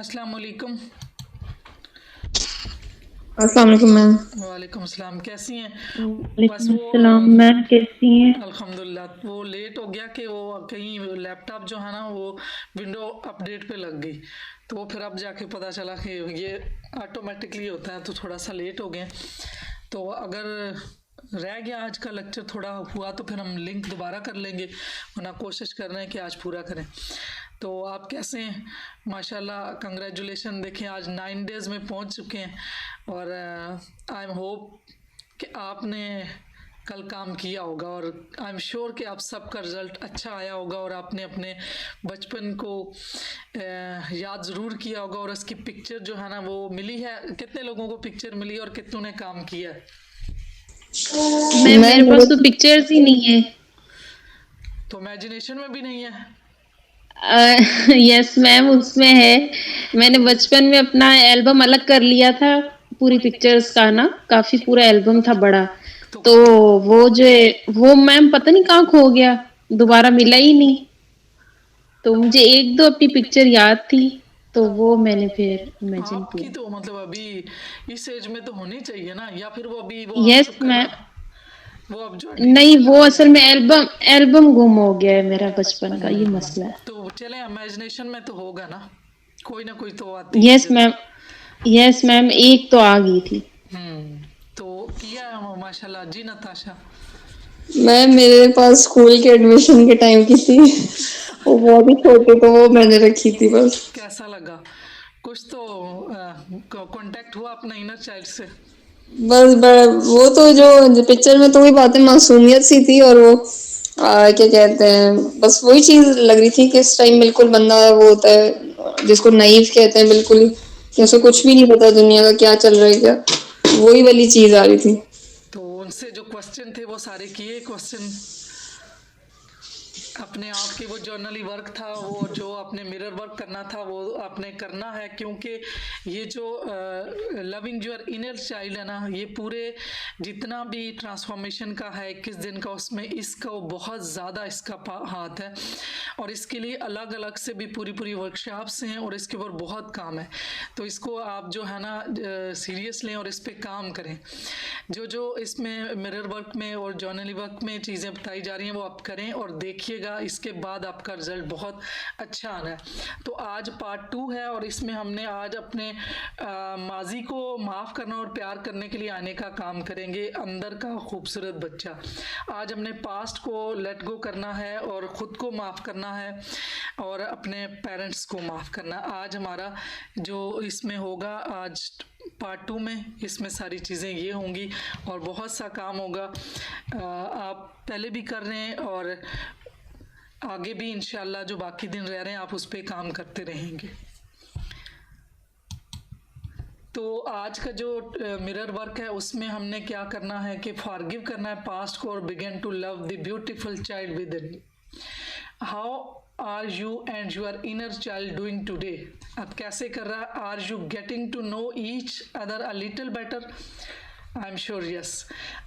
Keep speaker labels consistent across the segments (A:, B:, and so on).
A: अस्सलाम वालेकुम।
B: अस्सलाम वालेकुम मैम।
A: वालेकुम अस्सलाम, कैसी हैं? बस
C: वालेकुम
A: वो
C: अस्सलाम मैम, कैसी हैं?
A: अल्हम्दुलिल्लाह वो लेट हो गया कि वो कहीं लैपटॉप जो है ना वो विंडो अपडेट पे लग गई, तो वो फिर अब जाके पता चला कि ये ऑटोमेटिकली होता है, तो थोड़ा सा लेट हो गए। तो अगर रह गया आज का लेक्चर थोड़ा हुआ तो फिर हम लिंक दोबारा कर लेंगे, वरना कोशिश कर रहे हैं कि आज पूरा करें। तो आप कैसे हैं? माशाल्लाह कंग्रेचुलेशन, देखें आज 9 डेज़ में पहुंच चुके हैं। और आई एम होप कि आपने कल काम किया होगा, और आई एम श्योर कि आप सबका रिज़ल्ट अच्छा आया होगा, और आपने अपने बचपन को याद ज़रूर किया होगा, और उसकी पिक्चर जो है ना वो मिली है। कितने लोगों को पिक्चर मिली और कितनों ने काम किया है?
C: मैम
B: मैम
C: मेरे
B: मेरे
C: पास तो पिक्चर्स ही नहीं है।
A: तो इमेजिनेशन में भी नहीं है?
C: यस मैम, उसमें है। मैंने बचपन में अपना एल्बम अलग कर लिया था, पूरी पिक्चर्स का ना, काफी पूरा एल्बम था बड़ा।
A: तो
C: तो वो जो है, वो मैम पता नहीं कहाँ खो गया, दोबारा मिला ही नहीं। तो मुझे एक दो अपनी पिक्चर याद थी, तो वो मैंने फिर इमेजिन
A: आपकी
C: किया।
A: तो मतलब अभी इस एज में तो होनी चाहिए ना, या फिर वो अभी वो आप
C: यस
A: सबका ना,
C: मैम।
A: वो अब जो
C: नहीं,
A: डिजिटल
C: वो
A: आ गया
C: असल में
A: है।
C: एल्बम एल्बम गुम हो गया है मेरा बचपन का, ये मसला है।
A: तो चले, इमेजिनेशन में तो होगा ना, कोई ना कोई तो आती है
C: यस
A: जरूर।
C: मैम। यस मैम, एक तो आ गई थी।
A: तो किया है माशाल्लाह जी नताशा।
B: मैम मेरे पास स्कूल के एडमिशन के टाइम की थी। वो बहुत ही छोटी, तो वो मैंने रखी थी बस।
A: कैसा लगा? कुछ तो कांटेक्ट हुआ अपना इनर चाइल्ड से?
B: वो तो जो पिक्चर में तो वही बातें मासूमियत सी थी, और वो क्या कहते हैं, बस वही चीज लग रही थी कि इस टाइम बिल्कुल बंदा वो होता है जिसको नाइव कहते हैं, बिल्कुल ही कि उसे कुछ भी नहीं पता दुनिया का क्या चल रहा है क्या। वही वाली चीज आ रही थी।
A: तो उनसे जो क्वेश्चन थे वो सारे किए क्वेश्चन अपने आप के? वो जर्नली वर्क था, वो जो आपने मिरर वर्क करना था वो आपने करना है, क्योंकि ये जो लविंग योर इनर चाइल्ड है ना, ये पूरे जितना भी ट्रांसफॉर्मेशन का है 21 दिन का, उसमें इसका बहुत ज़्यादा इसका हाथ है। और इसके लिए अलग अलग से भी पूरी पूरी वर्कशॉप्स हैं, और इसके ऊपर बहुत काम है। तो इसको आप जो है ना सीरियस लें और इस पर काम करें। जो जो इसमें मिरर वर्क में और जर्नली वर्क में चीज़ें बताई जा रही हैं वो आप करें, और देखिएगा इसके बाद आपका रिजल्ट बहुत अच्छा आना है। तो आज पार्ट 2 है, और इसमें हमने आज अपने माजी को माफ़ करना और प्यार करने के लिए आने का काम करेंगे, अंदर का खूबसूरत बच्चा। आज हमने पास्ट को लेट गो करना है, और ख़ुद को माफ़ करना है, और अपने पेरेंट्स को माफ़ करना। आज हमारा जो इसमें होगा आज पार्ट 2 में, इसमें सारी चीज़ें ये होंगी, और बहुत सा काम होगा। आप पहले भी कर रहे हैं, और आगे भी इंशाल्लाह जो बाकी दिन रह रहे हैं आप उस पर काम करते रहेंगे। तो आज का जो मिरर वर्क है उसमें हमने क्या करना है कि फॉरगिव करना है पास्ट को, और begin to love the beautiful child within. How are you and your inner child doing today? अब कैसे कर रहा है? Are you getting to know each other a little better? I'm sure yes.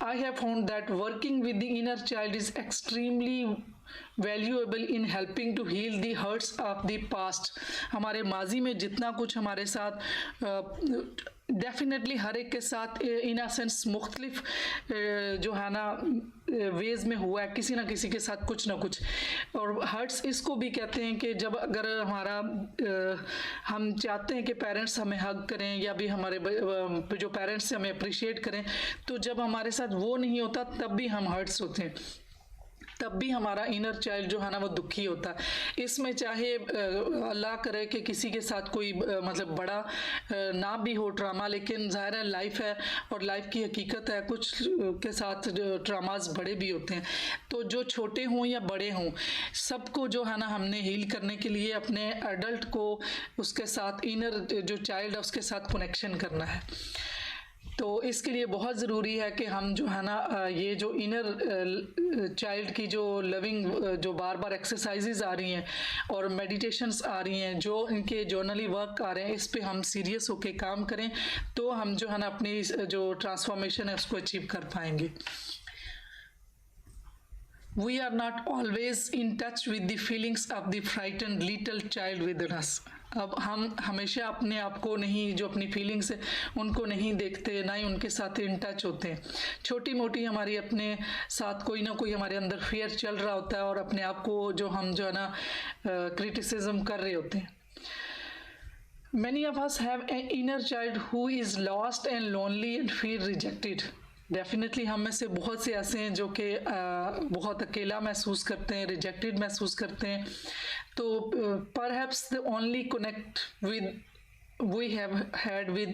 A: I have found that working with the inner child is extremely valuable in helping to heal the hurts of the past. हमारे माजी में जितना कुछ हमारे साथ definitely हर एक के साथ इन अ सेंस मुख्तलिफ जो है ना वेज में हुआ है, किसी ना किसी के साथ कुछ ना कुछ। और हर्ट्स इसको भी कहते हैं कि जब अगर हमारा हम चाहते हैं कि पेरेंट्स हमें हग करें, या भी हमारे जो पेरेंट्स हमें अप्रिशिएट करें, तो जब हमारे साथ वो नहीं होता तब भी हम हर्ट्स होते हैं, तब भी हमारा इनर चाइल्ड जो है ना वो दुखी होता है। इसमें चाहे अल्लाह करे कि किसी के साथ कोई मतलब बड़ा ना भी हो ट्रामा, लेकिन ज़ाहिर है लाइफ है, और लाइफ की हकीकत है, कुछ के साथ ट्रामास बड़े भी होते हैं। तो जो छोटे हों या बड़े हों, सबको जो है ना हमने हील करने के लिए अपने एडल्ट को उसके साथ इनर जो चाइल्ड है उसके साथ कनेक्शन करना है। तो इसके लिए बहुत ज़रूरी है कि हम जो है ना ये जो इनर चाइल्ड की जो लविंग जो बार बार एक्सरसाइजेज आ रही हैं और मेडिटेशंस आ रही हैं, जो इनके जर्नली वर्क आ रहे हैं, इस पे हम सीरियस होके काम करें, तो हम जो है ना अपनी जो ट्रांसफॉर्मेशन है उसको अचीव कर पाएंगे। We are not always in touch with the feelings of the frightened little child within us. अब हम हमेशा अपने आप को नहीं, जो अपनी फीलिंग्स है उनको नहीं देखते, ना ही उनके साथ इन टच होते हैं। छोटी मोटी हमारी अपने साथ कोई ना कोई हमारे अंदर फियर चल रहा होता है और अपने आप को जो हम जो है ना क्रिटिसिज्म कर रहे होते हैं। Many of us have an inner child who is lost and lonely and feel rejected. Definitely हम में से बहुत से ऐसे हैं जो कि बहुत अकेला महसूस करते हैं, रिजेक्टेड महसूस करते हैं। तो perhaps the only connect with we have had with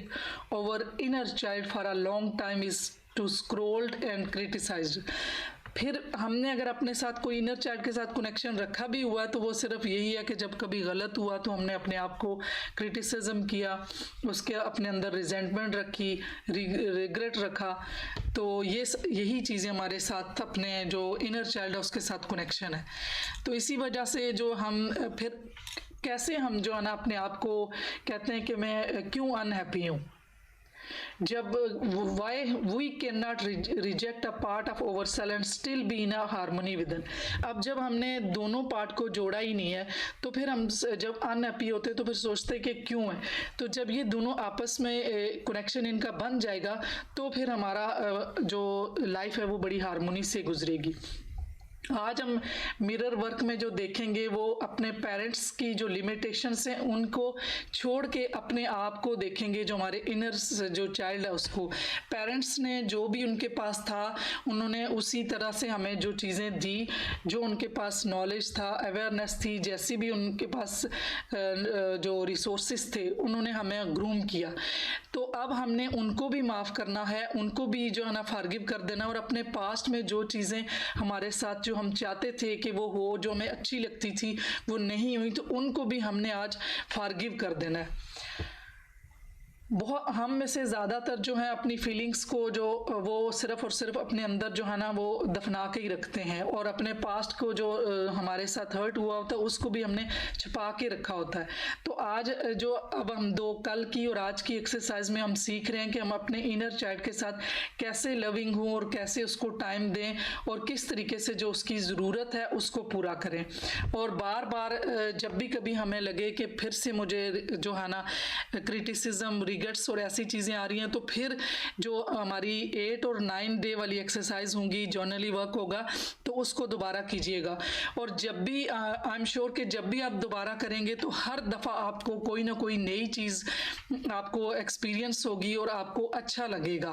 A: our inner child for a long time is to scold and criticized. फिर हमने अगर अपने साथ कोई इनर चाइल्ड के साथ कनेक्शन रखा भी हुआ है तो वो सिर्फ यही है कि जब कभी गलत हुआ तो हमने अपने आप को क्रिटिसिज्म किया, उसके अपने अंदर रिजेंटमेंट रखी, रिग्रेट रखा। तो यही चीज़ें हमारे साथ अपने जो इनर चाइल्ड है उसके साथ कनेक्शन है। तो इसी वजह से जो हम फिर कैसे हम जो है ना अपने आप को कहते हैं कि मैं क्यों अनहैप्पी हूँ, जब why we can not reject a part of over self and still be in a harmony within. अब जब हमने दोनों पार्ट को जोड़ा ही नहीं है तो फिर हम जब अनहैप्पी होते तो फिर सोचते कि क्यों है। तो जब ये दोनों आपस में कनेक्शन इनका बन जाएगा तो फिर हमारा जो लाइफ है वो बड़ी हारमोनी से गुजरेगी। आज हम मिरर वर्क में जो देखेंगे वो अपने पेरेंट्स की जो लिमिटेशंस हैं उनको छोड़ के अपने आप को देखेंगे, जो हमारे इनर जो चाइल्ड है उसको। पेरेंट्स ने जो भी उनके पास था उन्होंने उसी तरह से हमें जो चीज़ें दी, जो उनके पास नॉलेज था, अवेयरनेस थी, जैसी भी उनके पास जो रिसोर्सेज थे उन्होंने हमें ग्रूम किया। तो अब हमने उनको भी माफ़ करना है, उनको भी जो है ना फॉरगिव कर देना, और अपने पास्ट में जो चीज़ें हमारे साथ जो हम चाहते थे कि वो हो, जो हमें अच्छी लगती थी वो नहीं हुई, तो उनको भी हमने आज फॉरगिव कर देना है। बहुत हम में से ज़्यादातर जो है अपनी फीलिंग्स को जो वो सिर्फ़ और सिर्फ अपने अंदर जो है ना वो दफना के ही रखते हैं, और अपने पास्ट को जो हमारे साथ हर्ट हुआ होता है उसको भी हमने छुपा के रखा होता है। तो आज जो अब हम कल की और आज की एक्सरसाइज में हम सीख रहे हैं कि हम अपने इनर चाइल्ड के साथ कैसे लविंग हों और कैसे उसको टाइम दें और किस तरीके से जो उसकी ज़रूरत है उसको पूरा करें। और बार बार जब भी कभी हमें लगे कि फिर से मुझे जो है ना क्रिटिसिज्म, रिगेट्स और ऐसी चीज़ें आ रही हैं, तो फिर जो हमारी 8 और 9 डे वाली एक्सरसाइज होंगी, जर्नली वर्क होगा, तो उसको दोबारा कीजिएगा। और जब भी आई एम श्योर कि जब भी आप दोबारा करेंगे तो हर दफ़ा आपको कोई ना कोई नई चीज़ आपको एक्सपीरियंस होगी और आपको अच्छा लगेगा।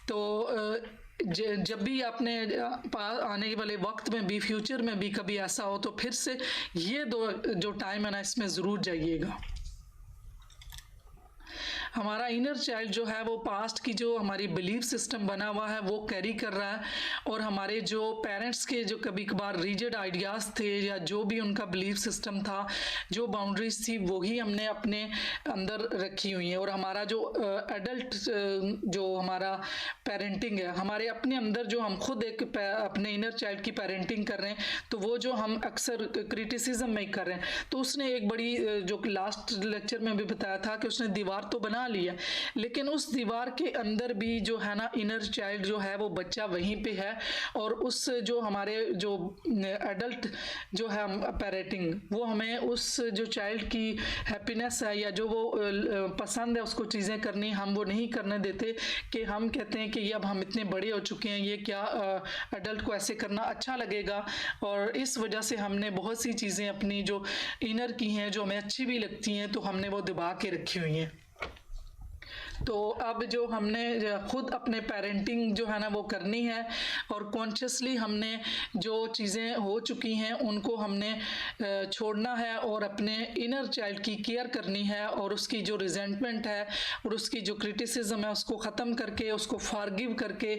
A: तो जब भी आपने आने वाले वक्त में भी, फ्यूचर में भी कभी ऐसा हो तो फिर से ये जो टाइम है ना इसमें ज़रूर जाइएगा। हमारा इनर चाइल्ड जो है वो पास्ट की जो हमारी बिलीफ सिस्टम बना हुआ है वो कैरी कर रहा है, और हमारे जो पेरेंट्स के जो कभी कभार रिजिड आइडियाज़ थे या जो भी उनका बिलीफ सिस्टम था, जो बाउंड्रीज थी, वही हमने अपने अंदर रखी हुई है। और हमारा जो एडल्ट जो हमारा पेरेंटिंग है, हमारे अपने अंदर जो हम खुद एक अपने इनर चाइल्ड की पेरेंटिंग कर रहे हैं, तो वो जो हम अक्सर क्रिटिसिज्म में कर रहे हैं। तो उसने एक बड़ी जो लास्ट लेक्चर में भी बताया था कि उसने दीवार तो बना लिया, लेकिन उस दीवार के अंदर भी जो है ना इनर चाइल्ड जो है वो बच्चा वहीं पे है, और उस जो हमारे जो एडल्ट जो है पेरेंटिंग, वो हमें उस जो चाइल्ड की हैप्पीनेस है या जो वो पसंद है उसको चीज़ें करनी, हम वो नहीं करने देते। कि हम कहते हैं कि ये अब हम इतने बड़े हो चुके हैं, ये क्या एडल्ट को ऐसे करना अच्छा लगेगा, और इस वजह से हमने बहुत सी चीज़ें अपनी जो इनर की हैं जो हमें अच्छी भी लगती हैं तो हमने वो दबा के रखी हुई हैं। तो अब जो हमने खुद अपने पेरेंटिंग जो है ना वो करनी है, और कॉन्शियसली हमने जो चीज़ें हो चुकी हैं उनको हमने छोड़ना है और अपने इनर चाइल्ड की केयर करनी है, और उसकी जो रिजेंटमेंट है और उसकी जो क्रिटिसिज्म है उसको ख़त्म करके, उसको फॉरगिव करके,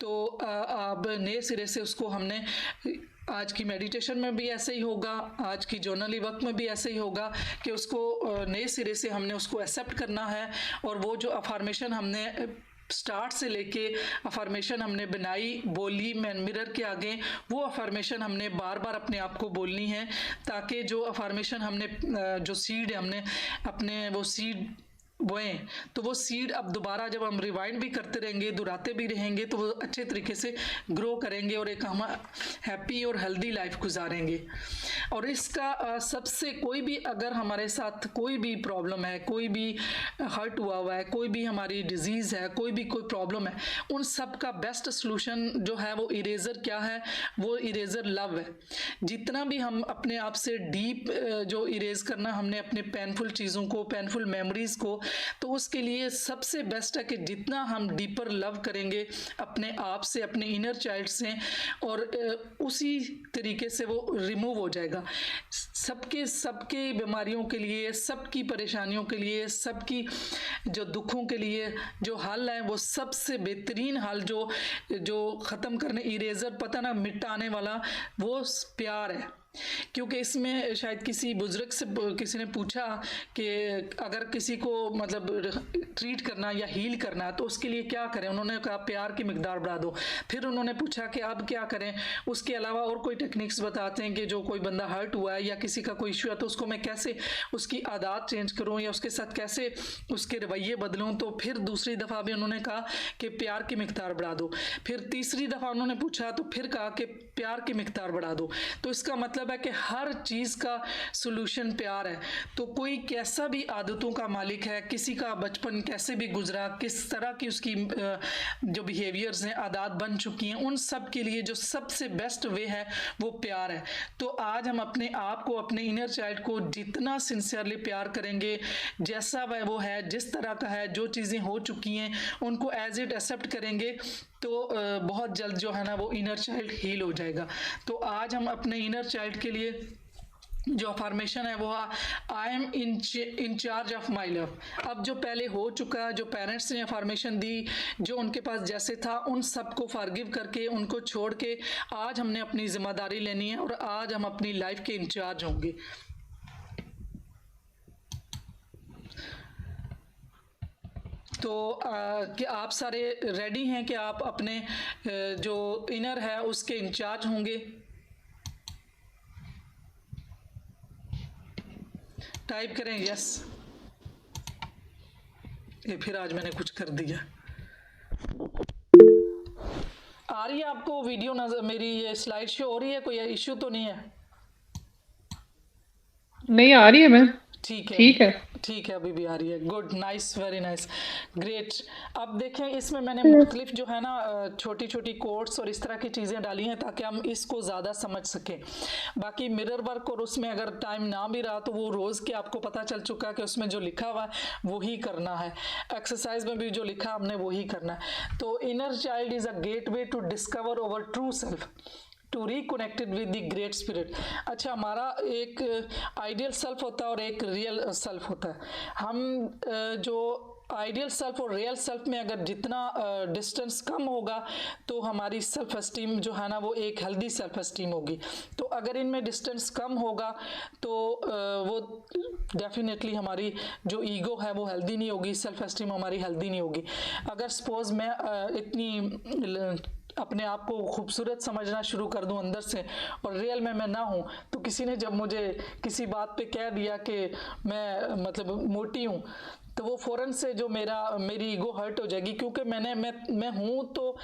A: तो अब नए सिरे से उसको हमने, आज की मेडिटेशन में भी ऐसे ही होगा, आज की जर्नली वर्क में भी ऐसे ही होगा कि उसको नए सिरे से हमने उसको एक्सेप्ट करना है। और वो जो अफर्मेशन हमने स्टार्ट से लेके अफर्मेशन हमने बनाई, बोली मिरर के आगे, वो अफर्मेशन हमने बार बार अपने आप को बोलनी है, ताकि जो अफर्मेशन हमने जो सीड है हमने अपने वो सीड बोएं तो वो सीड अब दोबारा जब हम रिवाइंड भी करते रहेंगे, दोहराते भी रहेंगे, तो वो अच्छे तरीके से ग्रो करेंगे और एक हम हैप्पी और हेल्दी लाइफ गुजारेंगे। और इसका सबसे कोई भी अगर हमारे साथ कोई भी प्रॉब्लम है, कोई भी हर्ट हुआ है, कोई भी हमारी डिजीज़ है, कोई भी कोई प्रॉब्लम है, उन सब का बेस्ट सोल्यूशन जो है वो इरेज़र क्या है, वो इरेज़र लव है। जितना भी हम अपने आप से डीप जो इरेज करना हमने अपने पेनफुल चीज़ों को, पेनफुल मेमोरीज को, तो उसके लिए सबसे बेस्ट है कि जितना हम डीपर लव करेंगे अपने आप से, अपने इनर चाइल्ड से, और उसी तरीके से वो रिमूव हो जाएगा। सबके बीमारियों के लिए, सबकी परेशानियों के लिए, सबकी जो दुखों के लिए जो हल है, वो सबसे बेहतरीन हल जो ख़त्म करने, इरेजर पता ना मिटाने वाला, वो प्यार है। क्योंकि इसमें शायद किसी बुजुर्ग से किसी ने पूछा कि अगर किसी को मतलब ट्रीट करना या हील करना है तो उसके लिए क्या करें, उन्होंने कहा प्यार की मिकदार बढ़ा दो। फिर उन्होंने पूछा कि अब क्या करें, उसके अलावा और कोई टेक्निक्स बताते हैं कि जो कोई बंदा हर्ट हुआ है या किसी का कोई इशू है तो उसको मैं कैसे उसकी आदत चेंज करूं या उसके साथ कैसे उसके रवैये बदलूं। तो फिर दूसरी दफ़ा भी उन्होंने कहा कि प्यार की मिकदार बढ़ा दो। फिर तीसरी दफ़ा उन्होंने पूछा तो फिर कहा कि प्यार की मिकदार बढ़ा दो। तो इसका मतलब है कि हर चीज़ का सॉल्यूशन प्यार है। तो कोई कैसा भी आदतों का मालिक है, किसी का बचपन कैसे भी गुजरा, किस तरह की उसकी जो बिहेवियर्स हैं, आदत बन चुकी हैं, उन सब के लिए जो सबसे बेस्ट वे है वो प्यार है। तो आज हम अपने आप को, अपने इनर चाइल्ड को जितना सिंसियरली प्यार करेंगे, जैसा वह वो है, जिस तरह का है, जो चीज़ें हो चुकी हैं उनको एज इट एक्सेप्ट करेंगे, तो बहुत जल्द जो है ना वो इनर चाइल्ड हील हो जाएगा। तो आज हम अपने इनर चाइल्ड के लिए जो अफर्मेशन है वो I am in charge of my love. अब जो पहले हो चुका है, जो पेरेंट्स ने अफर्मेशन दी, जो उनके पास जैसे था, उन सब को फॉरगिव करके, उनको छोड़ के आज हमने अपनी जिम्मेदारी लेनी है और आज हम अपनी लाइफ के इंचार्ज होंगे। तो क्या आप सारे रेडी हैं कि आप अपने जो इनर है उसके इंचार्ज होंगे? टाइप करें यस। ये फिर आज मैंने कुछ कर दिया। आ रही है आपको वीडियो नजर, मेरी ये स्लाइड शो हो रही है? कोई इश्यू तो नहीं है?
D: नहीं आ रही है मैम,
A: ठीक
D: ठीक है।
A: ठीक है, अभी भी आ रही है। Good, nice, very nice, great. अब देखें इसमें मैंने मुख्तलिफ जो है ना छोटी छोटी कोट्स और इस तरह की चीज़ें डाली हैं ताकि हम इसको ज़्यादा समझ सकें। बाकी मिरर वर्क और उसमें अगर टाइम ना भी रहा तो वो रोज़ के आपको पता चल चुका है कि उसमें जो लिखा हुआ है वही करना है। एक्सरसाइज में भी जो लिखा हमने वही करना है। तो inner child is a gateway to discover our true self, to reconnected with the great spirit. अच्छा, हमारा एक आइडियल सेल्फ होता है और एक रियल सेल्फ होता है। हम जो आइडियल सेल्फ और रियल सेल्फ में अगर जितना डिस्टेंस कम होगा तो हमारी सेल्फ एस्टीम जो है ना वो एक हेल्दी सेल्फ एस्टीम होगी। तो अगर इनमें डिस्टेंस कम होगा तो वो डेफिनेटली हमारी जो ईगो है वो हेल्दी नहीं होगी, सेल्फ एस्टीम हमारी हेल्दी नहीं होगी। अगर सपोज मैं इतनी अपने आप को खूबसूरत समझना शुरू कर दूं अंदर से और रियल में मैं ना हूं, तो किसी ने जब मुझे किसी बात पे कह दिया कि मैं मतलब मोटी हूं, तो वो फ़ौरन से जो मेरी ईगो हर्ट हो जाएगी, क्योंकि मैं हूँ तो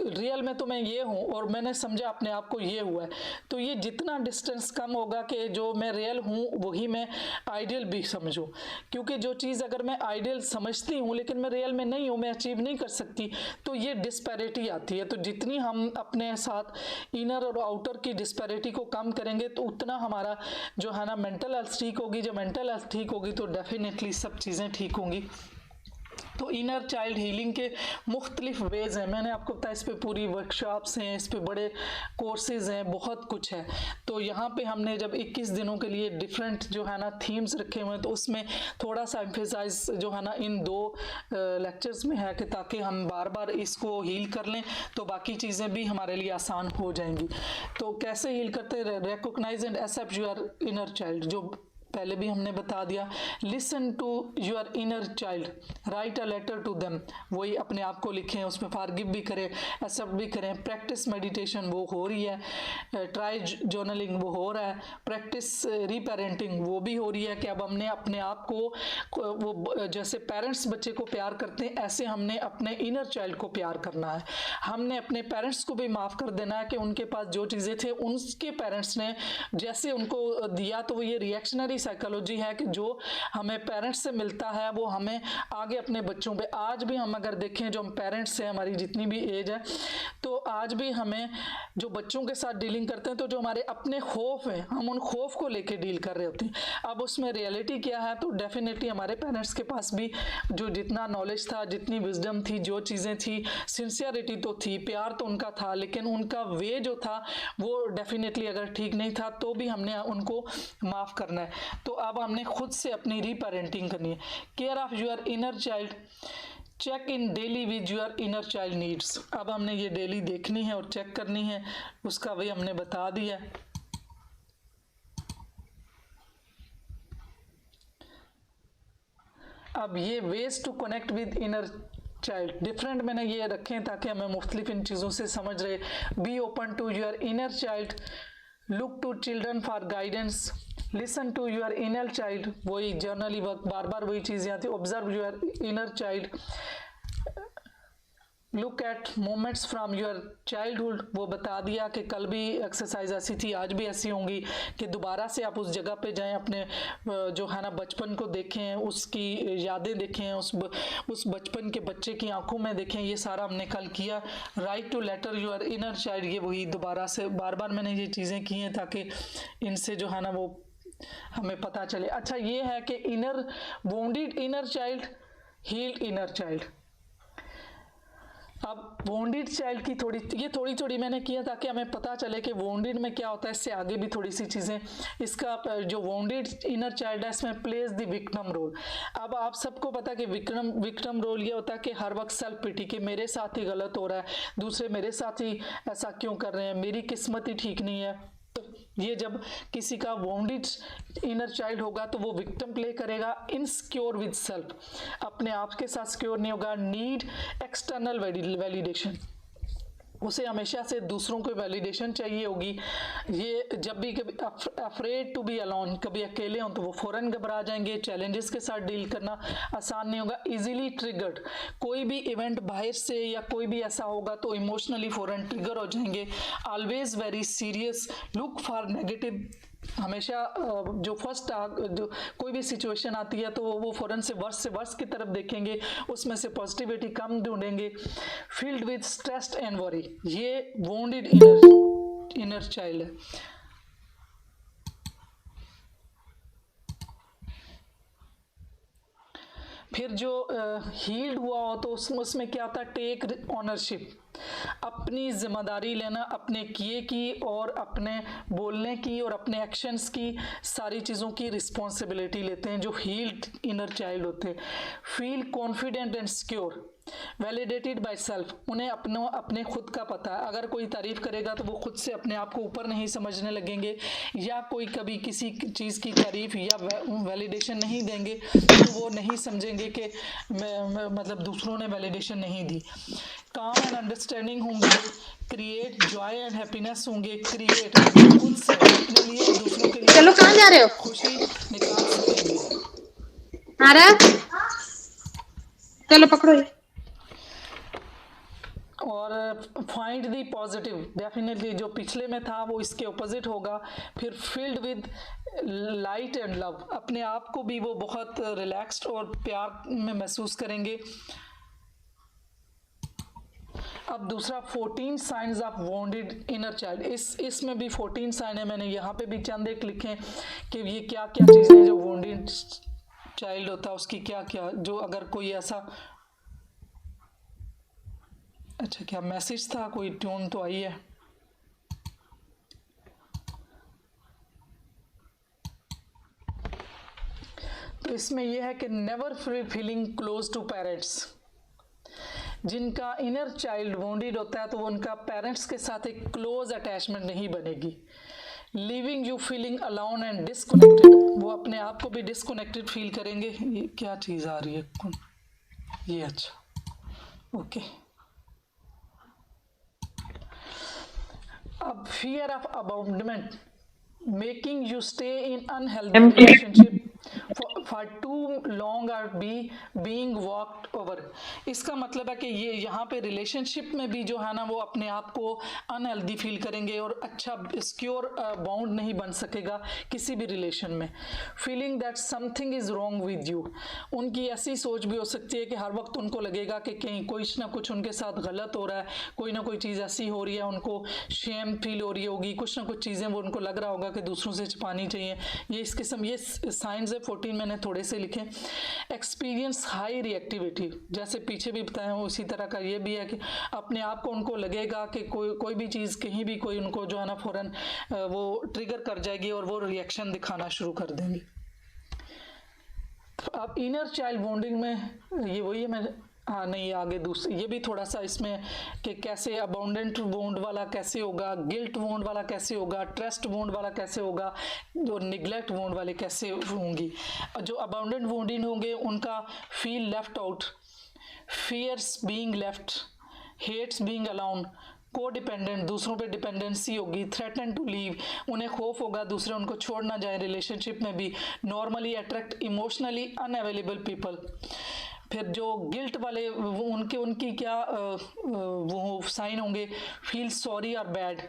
A: रियल में तो मैं ये हूँ और मैंने समझा अपने आप को ये हुआ है। तो ये जितना डिस्टेंस कम होगा कि जो मैं रियल हूँ वही मैं आइडियल भी समझूँ, क्योंकि जो चीज़ अगर मैं आइडियल समझती हूँ लेकिन मैं रियल में नहीं हूँ, मैं अचीव नहीं कर सकती, तो ये डिस्पैरिटी आती है। तो जितनी हम अपने साथ इनर और आउटर की डिस्पैरिटी को कम करेंगे तो उतना हमारा जो है ना मेंटल हेल्थ ठीक होगी। जब मेंटल हेल्थ ठीक होगी तो डेफिनेटली सब चीज़ें ठीक होंगी। तो इनर चाइल्ड हीलिंग के मुख्तलिफ वेज हैं, मैंने आपको बताया, इस पे पूरी वर्कशॉप्स हैं, इस पे बड़े कोर्सेज हैं, बहुत कुछ है। तो यहाँ पे हमने जब 21 दिनों के लिए डिफरेंट जो है ना थीम्स रखे हुए हैं, तो उसमें थोड़ा सा एम्फेसाइज जो है ना इन 2 लेक्चर्स में है कि ताकि हम बार बार इसको हील कर लें तो बाकी चीज़ें भी हमारे लिए आसान हो जाएंगी। तो कैसे हील करते हैं? Recognise and accept your inner child. जो पहले भी हमने बता दिया। Listen to your inner child, write a letter to them, वही अपने आप को लिखें, उसमें फॉरगिव भी करें, एक्सेप्ट भी करें। प्रैक्टिस मेडिटेशन, वो हो रही है। ट्राई जर्नलिंग, वो हो रहा है। प्रैक्टिस रीपेरेंटिंग, वो भी हो रही है कि अब हमने अपने आप को वो जैसे पेरेंट्स बच्चे को प्यार करते हैं ऐसे हमने अपने इनर चाइल्ड को प्यार करना है। हमने अपने पेरेंट्स को भी माफ़ कर देना है कि उनके पास जो चीज़ें थे उनके पेरेंट्स ने जैसे उनको दिया, तो वो ये रिएक्शनरी साइकोलॉजी है कि जो हमें पेरेंट्स से मिलता है वो हमें आगे अपने बच्चों पे, आज भी हम अगर देखें जो हम पेरेंट्स से हमारी जितनी भी एज है, तो आज भी हमें जो बच्चों के साथ डीलिंग करते हैं तो जो हमारे अपने खौफ हैं हम उन खौफ को लेके डील कर रहे होते हैं। अब उसमें रियलिटी क्या है, तो डेफिनेटली हमारे पेरेंट्स के पास भी जो जितना नॉलेज था, जितनी विजडम थी, जो चीज़ें थी, सिंसियरिटी तो थी, प्यार तो उनका था, लेकिन उनका वे जो था वो डेफिनेटली अगर ठीक नहीं था तो भी हमने उनको माफ़ करना है। तो अब हमने खुद से अपनी रीपेरेंटिंग करनी है। Care of your inner child, check in daily with your inner child needs. अब हमने ये डेली देखनी है और चेक करनी है, उसका वे हमने बता दिया। अब ये ways to connect with inner child different मैंने ये रखे हैं ताकि हमें मुख्तलिफ इन चीज़ों से समझ रहे। Be open to your inner child, look to children for guidance, listen to your inner child, वही जर्नली वर्क, बार बार वही चीज़ें आती। Observe your inner child, look at moments from your childhood, वो बता दिया कि कल भी एक्सरसाइज ऐसी थी, आज भी ऐसी होंगी कि दोबारा से आप उस जगह पे जाएं, अपने जो है ना बचपन को देखें, उसकी यादें देखें, उस बचपन के बच्चे की आंखों में देखें। ये सारा हमने कल किया। Write to letter your inner child, ये वही दोबारा से बार बार मैंने ये चीज़ें की हैं ताकि इनसे जो है ना वो हमें पता चले। अच्छा, ये है कि inner wounded inner child, healed inner child. अब वोंडेड चाइल्ड की थोड़ी थोड़ी मैंने किया ताकि हमें पता चले कि वोंडेड में क्या होता है। इससे आगे भी थोड़ी सी चीज़ें, इसका जो वोंडेड इनर चाइल्ड है इसमें प्लेज द विक्टिम रोल। अब आप सबको पता है कि विक्टिम रोल ये होता है कि हर वक्त सेल्फ पिटी, कि मेरे साथ ही गलत हो रहा है, दूसरे मेरे साथ ही ऐसा क्यों कर रहे हैं, मेरी किस्मत ही ठीक नहीं है। तो ये जब किसी का वोंडेड इनर चाइल्ड होगा तो वो विक्टिम प्ले करेगा। इनसिक्योर विद सेल्फ, अपने आप के साथ सिक्योर नहीं होगा। नीड एक्सटर्नल वैलिडेशन, उसे हमेशा से दूसरों को वैलिडेशन चाहिए होगी। ये जब भी कभी अफ्रेड टू बी अलोन, कभी अकेले हों तो वो फ़ौरन घबरा जाएंगे। चैलेंजेस के साथ डील करना आसान नहीं होगा। इजीली ट्रिगर्ड, कोई भी इवेंट बाहर से या कोई भी ऐसा होगा तो इमोशनली फ़ौरन ट्रिगर हो जाएंगे। Always very serious, look for negative, हमेशा जो फर्स्ट जो कोई भी सिचुएशन आती है तो वो फ़ौरन से वर्स की तरफ देखेंगे, उसमें से पॉजिटिविटी कम ढूंढेंगे। Field with stress and worry, ये वोंडेड इनर चाइल्ड है। फिर जो हील्ड हुआ हो तो उसमें क्या होता है, टेक ऑनरशिप, अपनी जिम्मेदारी लेना, अपने किए की और अपने बोलने की और अपने एक्शंस की, सारी चीज़ों की रिस्पॉन्सिबिलिटी लेते हैं जो हील्ड इनर चाइल्ड होते हैं। Feel confident and secure, validated by self, उन्हें अपने खुद का पता है। अगर कोई तारीफ करेगा तो वो खुद से अपने आप को ऊपर नहीं समझने लगेंगे, या कोई कभी किसी चीज़ की तारीफ या वैलिडेशन नहीं देंगे तो वो नहीं समझेंगे कि मतलब दूसरों ने वैलिडेशन नहीं दी। काम एंड अंडरस्टैंडिंग होंगे, क्रिएट जॉय एंड हैप्पीनेस होंगे, क्रिएट खुद से अपने लिए और दूसरों के लिए।
C: चलो, कहाँ जा रहे हो?
A: खुशी निकाल सकेंगे।
C: चलो पकड़ो ये।
A: और फाइंड दी पॉजिटिव, डेफिनेटली जो पिछले में था वो इसके ऑपोजिट होगा। फिर field with light and love, अपने आप को भी वो बहुत रिलैक्स्ड और प्यार में महसूस करेंगे। अब दूसरा 14 science of wounded inner child, इसमें भी 14 साइन है, मैंने यहाँ पे भी चंद एक लिखे कि ये क्या क्या चीज़ें जो वोंडेड चाइल्ड होता है उसकी क्या क्या, जो अगर कोई ऐसा, अच्छा क्या मैसेज था, कोई ट्यून तो आई है। तो इसमें यह है कि never feeling close to parents, जिनका इनर चाइल्ड वोंडेड होता है तो उनका पेरेंट्स के साथ एक क्लोज अटैचमेंट नहीं बनेगी। Living you feeling alone and disconnected, वो अपने आप को भी डिसकनेक्टेड फील करेंगे। ये क्या चीज़ आ रही है, ये अच्छा ओके। अब fear of abandonment making you stay in unhealthy relationship for too long or being walked over. इसका मतलब है कि ये यहाँ पे रिलेशनशिप में भी जो है ना वो अपने आप को अनहेल्दी फील करेंगे और अच्छा सिक्योर बाउंड नहीं बन सकेगा किसी भी रिलेशन में। Feeling that something is wrong with you, उनकी ऐसी सोच भी हो सकती है कि हर वक्त उनको लगेगा कि कहीं कुछ ना कुछ उनके साथ गलत हो रहा है, कोई ना कोई चीज़ ऐसी हो रही है, उनको शेम फील हो रही होगी, कुछ ना कुछ चीज़ें वो उनको लग रहा होगा कि दूसरों से छुपानी चाहिए। ये इस किस्म ये साइंस है 14 मैंने थोड़े से लिखे। एक्सपीरियंस हाई रिएक्टिविटी, जैसे पीछे भी बताया हूँ उसी तरह का ये भी है कि अपने आप को उनको लगेगा कि कोई भी चीज़ कहीं भी कोई उनको जो है ना फ़ौरन वो ट्रिगर कर जाएगी और वो रिएक्शन दिखाना शुरू कर देंगे। अब इनर चाइल्ड बॉन्डिंग में ये वही है, मैं हाँ नहीं आगे दूसरी ये भी थोड़ा सा इसमें कि कैसे अबाउंडेंट बॉन्ड वाला कैसे होगा, गिल्ट बॉन्ड वाला कैसे होगा, ट्रस्ट बॉन्ड वाला कैसे होगा और निगलेक्ट बॉन्ड वाले कैसे होंगी। जो अबाउंडेंट बॉन्डिंग होंगे उनका feel left out, fears being left, hates being alone, codependent दूसरों पे डिपेंडेंसी होगी, थ्रेटन टू लीव उन्हें खौफ होगा दूसरे उनको छोड़ ना जाए रिलेशनशिप में भी, normally attract emotionally unavailable people. फिर जो गिल्ट वाले वो उनकी क्या वो साइन होंगे, फील सॉरी और bad,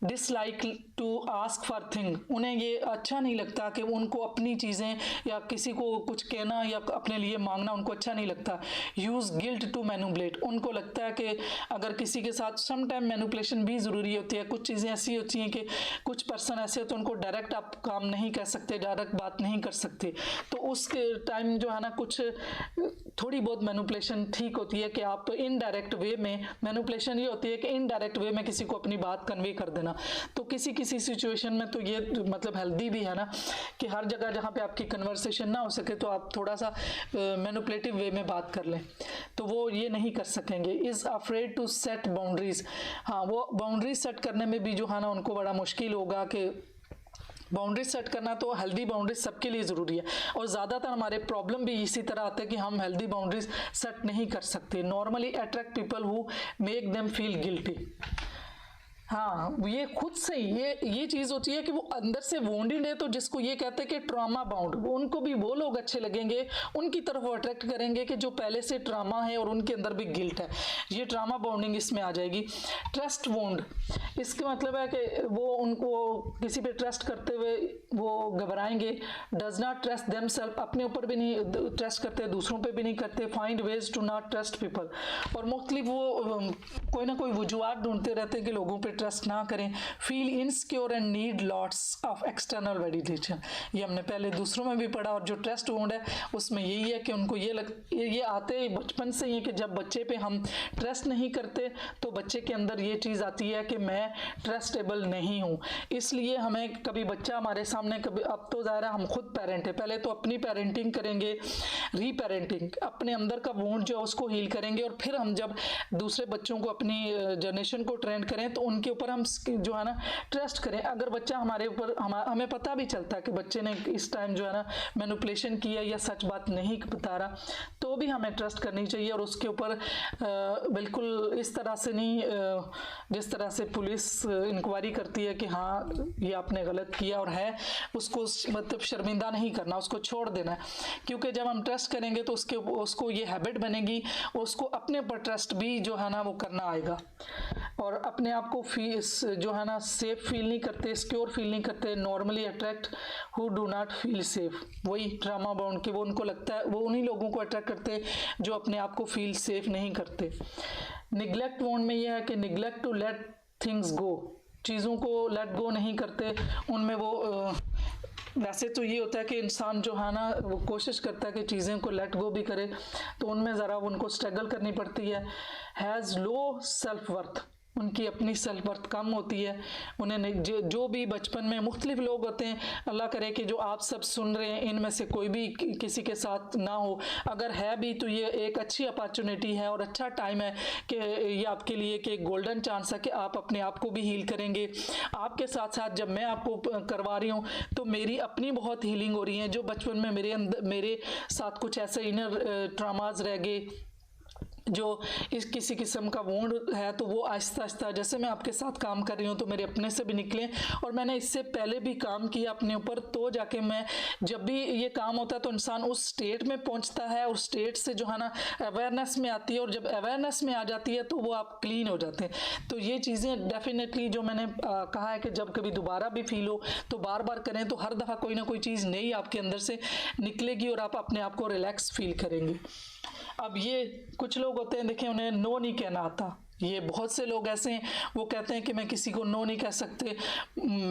A: dislike to ask for thing, उन्हें ये अच्छा नहीं लगता कि उनको अपनी चीज़ें या किसी को कुछ कहना या अपने लिए मांगना उनको अच्छा नहीं लगता। यूज़ गिल्ट टू मैनुपुलेट, उनको लगता है कि अगर किसी के साथ सम टाइम मैनुपुलेशन भी ज़रूरी होती है, कुछ चीज़ें ऐसी होती हैं कि कुछ पर्सन ऐसे होते हैं उनको डायरेक्ट आप काम नहीं कह सकते, डायरेक्ट बात नहीं कर सकते, तो उस टाइम जो है ना कुछ थोड़ी बहुत मैनुपुलेशन ठीक होती है कि आप इनडायरेक्ट वे में, मैनुपुलेशन ये होती है कि इनडायरेक्ट वे में किसी को अपनी बात कन्वे कर देना। तो किसी किसी सिचुएशन में तो ये मतलब हेल्दी भी है ना कि हर जगह जहाँ पे आपकी कन्वर्सेशन ना हो सके तो आप थोड़ा सा मैनुपुलेटिव वे में बात कर लें, तो वो ये नहीं कर सकेंगे। Is afraid to set boundaries, हाँ वो बाउंड्रीज सेट करने में भी जो है ना उनको बड़ा मुश्किल होगा कि बाउंड्रीज सेट करना, तो हेल्दी बाउंड्रीज सबके लिए ज़रूरी है और ज़्यादातर हमारे प्रॉब्लम भी इसी तरह आते हैं कि हम हेल्दी बाउंड्रीज सेट नहीं कर सकते। Normally attract people who make them feel guilty, हाँ ये खुद से ये चीज़ होती है कि वो अंदर से वोंडेड है, तो जिसको ये कहते हैं कि ट्रामा बाउंड, उनको भी वो लोग अच्छे लगेंगे, उनकी तरफ वो अट्रैक्ट करेंगे कि जो पहले से ट्रामा है और उनके अंदर भी गिल्ट है, ये ट्रामा बाउंडिंग इसमें आ जाएगी। ट्रस्ट बॉन्ड, इसका मतलब है कि वो उनको किसी पे ट्रस्ट करते हुए वो घबराएंगे। Does not trust themself, अपने ऊपर भी नहीं ट्रस्ट करते, दूसरों पे भी नहीं करते। Find ways to not trust people, और मुख्तलिफ वो कोई ना कोई वजूहत ढूंढते रहते हैं कि लोगों पे ट्रस्ट ना करें। Feel insecure and need lots of external validation, ये हमने पहले दूसरों में भी पढ़ा, और जो ट्रस्ट बॉन्ड है उसमें यही है कि उनको ये आते ही बचपन से ही कि जब बच्चे पे हम ट्रस्ट नहीं करते तो बच्चे के अंदर ये चीज़ आती है कि मैं ट्रस्टेबल नहीं हूँ। इसलिए हमें कभी बच्चा हमारे सामने कभी, अब तो ज़ाहिर है हम खुद पेरेंट है, पहले तो अपनी पेरेंटिंग करेंगे, रीपेरेंटिंग, अपने अंदर का बॉन्ड जो है उसको हील करेंगे, और फिर हम जब दूसरे बच्चों को अपनी जनरेशन को ट्रेन करें तो उनके ऊपर हम जो है ना ट्रस्ट करें। अगर बच्चा हमारे ऊपर हमें पता भी चलता है कि बच्चे ने इस टाइम जो है ना मैनिपुलेशन किया या सच बात नहीं बता रहा, तो भी हमें ट्रस्ट करनी चाहिए, और उसके ऊपर बिल्कुल इस तरह से नहीं जिस तरह से पुलिस इंक्वायरी करती है कि हाँ ये आपने गलत किया और है, उसको मतलब शर्मिंदा नहीं करना, उसको छोड़ देना है, क्योंकि जब हम ट्रस्ट करेंगे तो उसको ये हैबिट बनेगी, उसको अपने ऊपर ट्रस्ट भी जो है ना वो करना आएगा, और अपने आप को जो है ना सेफ फील नहीं करते, सिक्योर फील नहीं करते। Normally attract who do not feel safe, वही ट्रामा बाउंड के वो उनको लगता है, वो उन्हीं लोगों को अट्रैक्ट करते जो अपने आप को फील सेफ नहीं करते। निगलेक्ट बाउंड में यह है कि neglect to let things go, चीज़ों को लेट गो नहीं करते, उनमें वो वैसे तो ये होता है कि इंसान जो है ना वो कोशिश करता है कि चीज़ें को लेट गो भी करे, तो उनमें ज़रा उनको स्ट्रगल करनी पड़ती है। हैज़ लो सेल्फ वर्थ, उनकी अपनी सेल्फ वर्थ कम होती है, उन्हें जो भी बचपन में मुख्तलिफ लोग होते हैं, अल्लाह करे कि जो आप सब सुन रहे हैं इनमें से कोई भी किसी के साथ ना हो, अगर है भी तो ये एक अच्छी अपॉर्चुनिटी है और अच्छा टाइम है कि ये आपके लिए कि गोल्डन चांस है कि आप अपने आप को भी हील करेंगे। आपके साथ साथ जब मैं आपको करवा रही हूँ तो मेरी अपनी बहुत हीलिंग हो रही है, जो बचपन में मेरे साथ कुछ ऐसे इनर ट्रामाज रह गए, जो इस किसी किस्म का वोंड है, तो वो आहिस्ता आहिस्ता जैसे मैं आपके साथ काम कर रही हूँ तो मेरे अपने से भी निकले, और मैंने इससे पहले भी काम किया अपने ऊपर, तो जाके मैं जब भी ये काम होता है तो इंसान उस स्टेट में पहुँचता है, और स्टेट से जो है ना अवेयरनेस में आती है, और जब अवेयरनेस में आ जाती है तो वो आप क्लीन हो जाते हैं। तो ये चीज़ें डेफिनेटली जो मैंने कहा है कि जब कभी दोबारा भी फील हो तो बार बार करें, तो हर दफ़ा कोई ना कोई चीज़ नई आपके अंदर से निकलेगी और आप अपने आप को रिलैक्स फील करेंगे। अब ये कुछ लोग होते हैं, देखिए, उन्हें नो नहीं कहना आता, ये बहुत से लोग ऐसे हैं, वो कहते हैं कि मैं किसी को नो नहीं कह सकते।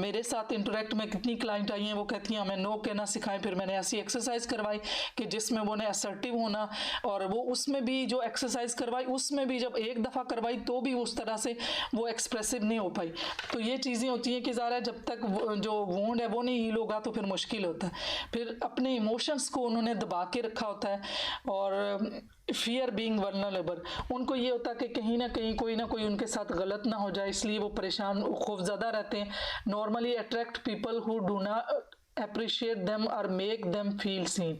A: मेरे साथ इंटरेक्ट में कितनी क्लाइंट आई हैं, वो कहती हैं हमें नो कहना सिखाएं, फिर मैंने ऐसी एक्सरसाइज करवाई कि जिसमें वो ने असर्टिव होना, और वो उसमें भी जो एक्सरसाइज करवाई उसमें भी जब एक दफ़ा करवाई तो भी उस तरह से वो एक्सप्रेसिव नहीं हो पाई। तो ये चीज़ें होती हैं कि ज़रा जब तक जो वोंड है वो नहीं हील होगा तो फिर मुश्किल होता है। फिर अपने इमोशंस को उन्होंने दबा के रखा होता है, और फियर बीइंग वल्नरेबल, उनको ये होता है कि कहीं ना कहीं कोई ना कोई उनके साथ गलत ना हो जाए, इसलिए वो परेशान खौफज़दा रहते हैं। Normally attract people who do not appreciate them और मेक देम फील सीन।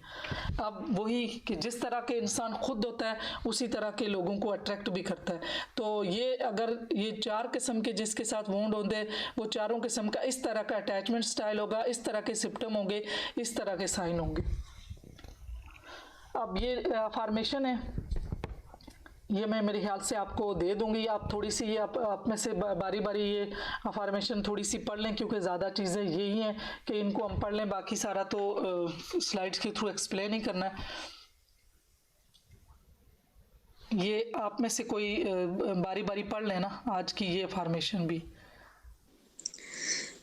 A: अब वही कि जिस तरह के इंसान खुद होता है उसी तरह के लोगों को अट्रैक्ट भी करता है। तो ये अगर ये 4 किस्म के जिसके साथ वोंड होंगे, वो चारों किस्म का इस तरह का अटैचमेंट स्टाइल होगा, इस तरह के सिम्टम होंगे, इस तरह के साइन होंगे। अब ये फॉर्मेशन है, ये मैं मेरे ख्याल से आपको दे दूंगी, आप थोड़ी सी ये आप में से बारी बारी ये फॉर्मेशन थोड़ी सी पढ़ लें, क्योंकि ज़्यादा चीज़ें यही हैं कि इनको हम पढ़ लें, बाकी सारा तो स्लाइड्स के थ्रू एक्सप्लेन ही करना है। ये आप में से कोई बारी बारी पढ़ लेना आज की ये फॉर्मेशन भी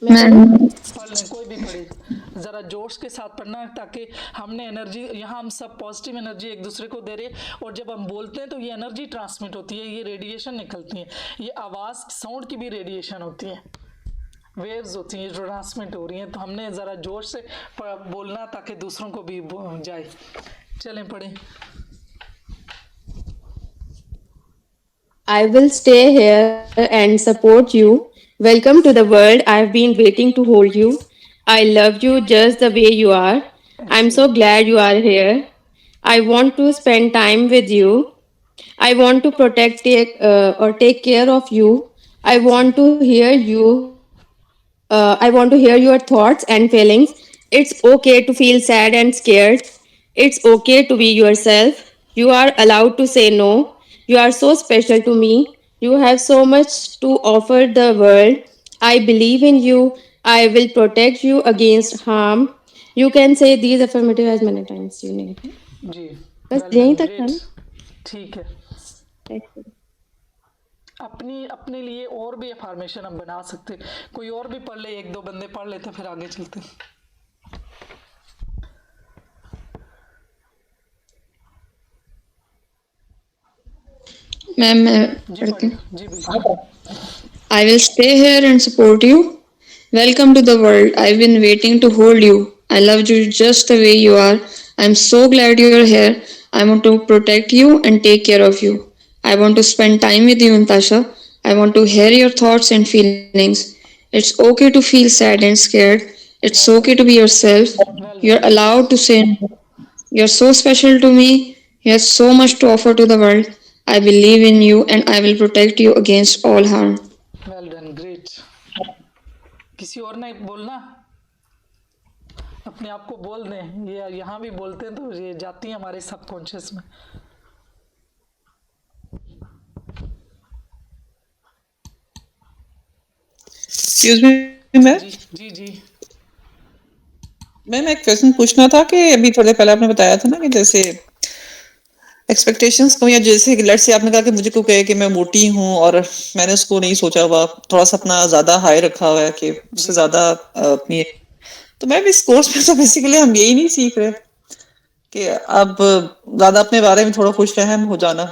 B: मैं
A: पढ़ लें, कोई भी पढ़े, ज़रा जोश के साथ पढ़ना है, ताकि हमने एनर्जी, यहाँ हम सब पॉजिटिव एनर्जी एक दूसरे को दे रहे, और जब हम बोलते हैं तो ये एनर्जी ट्रांसमिट होती है, ये रेडिएशन निकलती है, ये आवाज़ साउंड की भी रेडिएशन होती है, वेव्स होती हैं जो ट्रांसमिट हो रही हैं, तो हमने ज़रा जोश से बोलना ताकि दूसरों को भी जाए। चलें पढ़ें।
D: I will stay here and support you. Welcome to the world. I've been waiting to hold you. I love you just the way you are. I'm so glad you are here. I want to spend time with you. I want to protect or take care of you. I want to hear you. I want to hear your thoughts and feelings. It's okay to feel sad and scared. It's okay to be yourself. You are allowed to say no. You are so special to me. You have so much to offer the world. I believe in you. I will protect you against harm. You can say these affirmative as many times you need.
A: जी,
D: बस
A: well
D: यहीं
A: done,
D: तक था
A: great,
D: ना?
A: ठीक है। अपने लिए और भी फॉर्मेशन हम बना सकते, कोई और भी पढ़ ले, एक दो बंदे पढ़ लेते फिर आगे चलते।
B: मैं
A: जी
B: पढ़ती हूँ।
A: पढ़िए, जी बिल्कुल।
B: I will stay here and support you. Welcome to the world. I've been waiting to hold you. I love you just the way you are. I'm so glad you're here. I want to protect you and take care of you. I want to spend time with you, Natasha. I want to hear your thoughts and feelings. It's okay to feel sad and scared. It's
A: well
B: okay
A: done,
B: to be yourself.
A: Well
B: You're
A: done,
B: allowed to say no. You're so special to me. You have so much to offer to the world. I believe in you and I will protect you against all harm.
A: Well done, great. किसी और ने बोलना, अपने आप को बोल दें, ये यहाँ भी बोलते हैं तो ये जाती है हमारे सबकॉन्शियस में।
E: एक्सक्यूज मी मैम,
A: जी जी जी
E: मैम एक क्वेश्चन पूछना था कि अभी थोड़े पहले आपने बताया था ना कि जैसे एक्सपेक्टेशंस को, या जैसे लेट से आपने कहा कि मुझे को कहे कि मैं मोटी हूँ और मैंने उसको नहीं सोचा हुआ, थोड़ा सा अपना ज्यादा हाई रखा हुआ है कि उससे ज्यादा अपनी, तो मैम इस कोर्स में तो बेसिकली हम यही नहीं सीख रहे कि अब ज्यादा अपने बारे में थोड़ा खुश रहम हो जाना।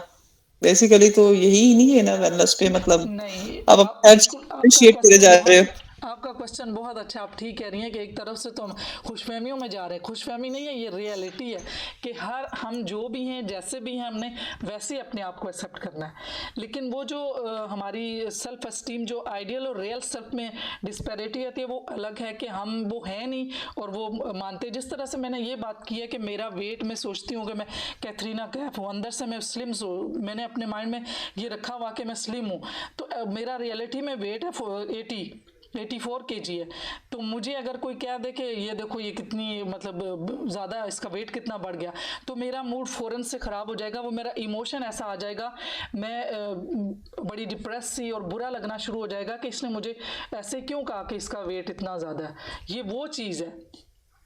E: बेसिकली तो यही नहीं है ना वेलनेस पे, मतलब
A: नहीं,
E: आप
A: आप
E: हर चीज
A: बिल्कुल,
E: अप्रिशिएट करे जा रहे हो।
A: आपका क्वेश्चन बहुत अच्छा, आप ठीक कह रही हैं कि एक तरफ से तो हम खुशफहमियों में जा रहे हैं, खुशफहमी नहीं है, ये रियलिटी है कि हम जो भी हैं, जैसे भी हैं, हमने वैसे ही अपने आप को एक्सेप्ट करना है। लेकिन वो जो हमारी सेल्फ एस्टीम, जो आइडियल और रियल सेल्फ में डिस्पैरिटी आती है, वो अलग है कि हम वो हैं नहीं और वो मानते। जिस तरह से मैंने ये बात की है कि मेरा वेट, मैं सोचती हूँ कि मैं कैथरीना कैफ हूँ, अंदर से मैं स्लिम मैंने अपने माइंड में ये रखा हुआ कि मैं स्लिम हूँ, तो मेरा रियलिटी में वेट है 84 kg है। तो मुझे अगर कोई कह दे कि ये देखो ये कितनी, मतलब ज़्यादा इसका वेट कितना बढ़ गया, तो मेरा मूड फ़ौरन से ख़राब हो जाएगा, वो मेरा इमोशन ऐसा आ जाएगा, मैं बड़ी डिप्रेस सी और बुरा लगना शुरू हो जाएगा कि इसने मुझे ऐसे क्यों कहा कि इसका वेट इतना ज़्यादा है। ये वो चीज़ है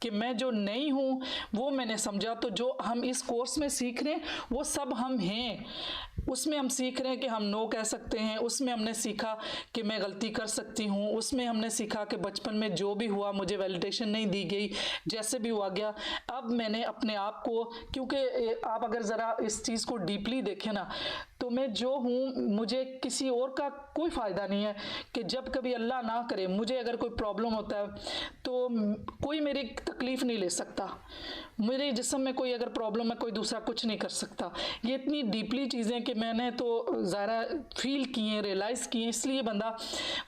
A: कि मैं जो नहीं हूँ वो मैंने समझा। तो जो हम इस कोर्स में सीख रहे हैं वो सब हम हैं, उसमें हम सीख रहे हैं कि हम नो कह सकते हैं, उसमें हमने सीखा कि मैं गलती कर सकती हूँ, उसमें हमने सीखा कि बचपन में जो भी हुआ मुझे वैलिडेशन नहीं दी गई, जैसे भी हुआ गया। अब मैंने अपने आप को, क्योंकि आप अगर ज़रा इस चीज़ को डीपली देखें ना, तो मैं जो हूँ, मुझे किसी और का कोई फ़ायदा नहीं है कि जब कभी अल्लाह ना करे मुझे अगर कोई प्रॉब्लम होता है तो कोई मेरी तकलीफ़ नहीं ले सकता, मेरे जिस्म में कोई अगर प्रॉब्लम है कोई दूसरा कुछ नहीं कर सकता। ये इतनी डीपली चीज़ें कि मैंने तो ज़ारा फील की हैं, रियलाइज़ की हैं, इसलिए बंदा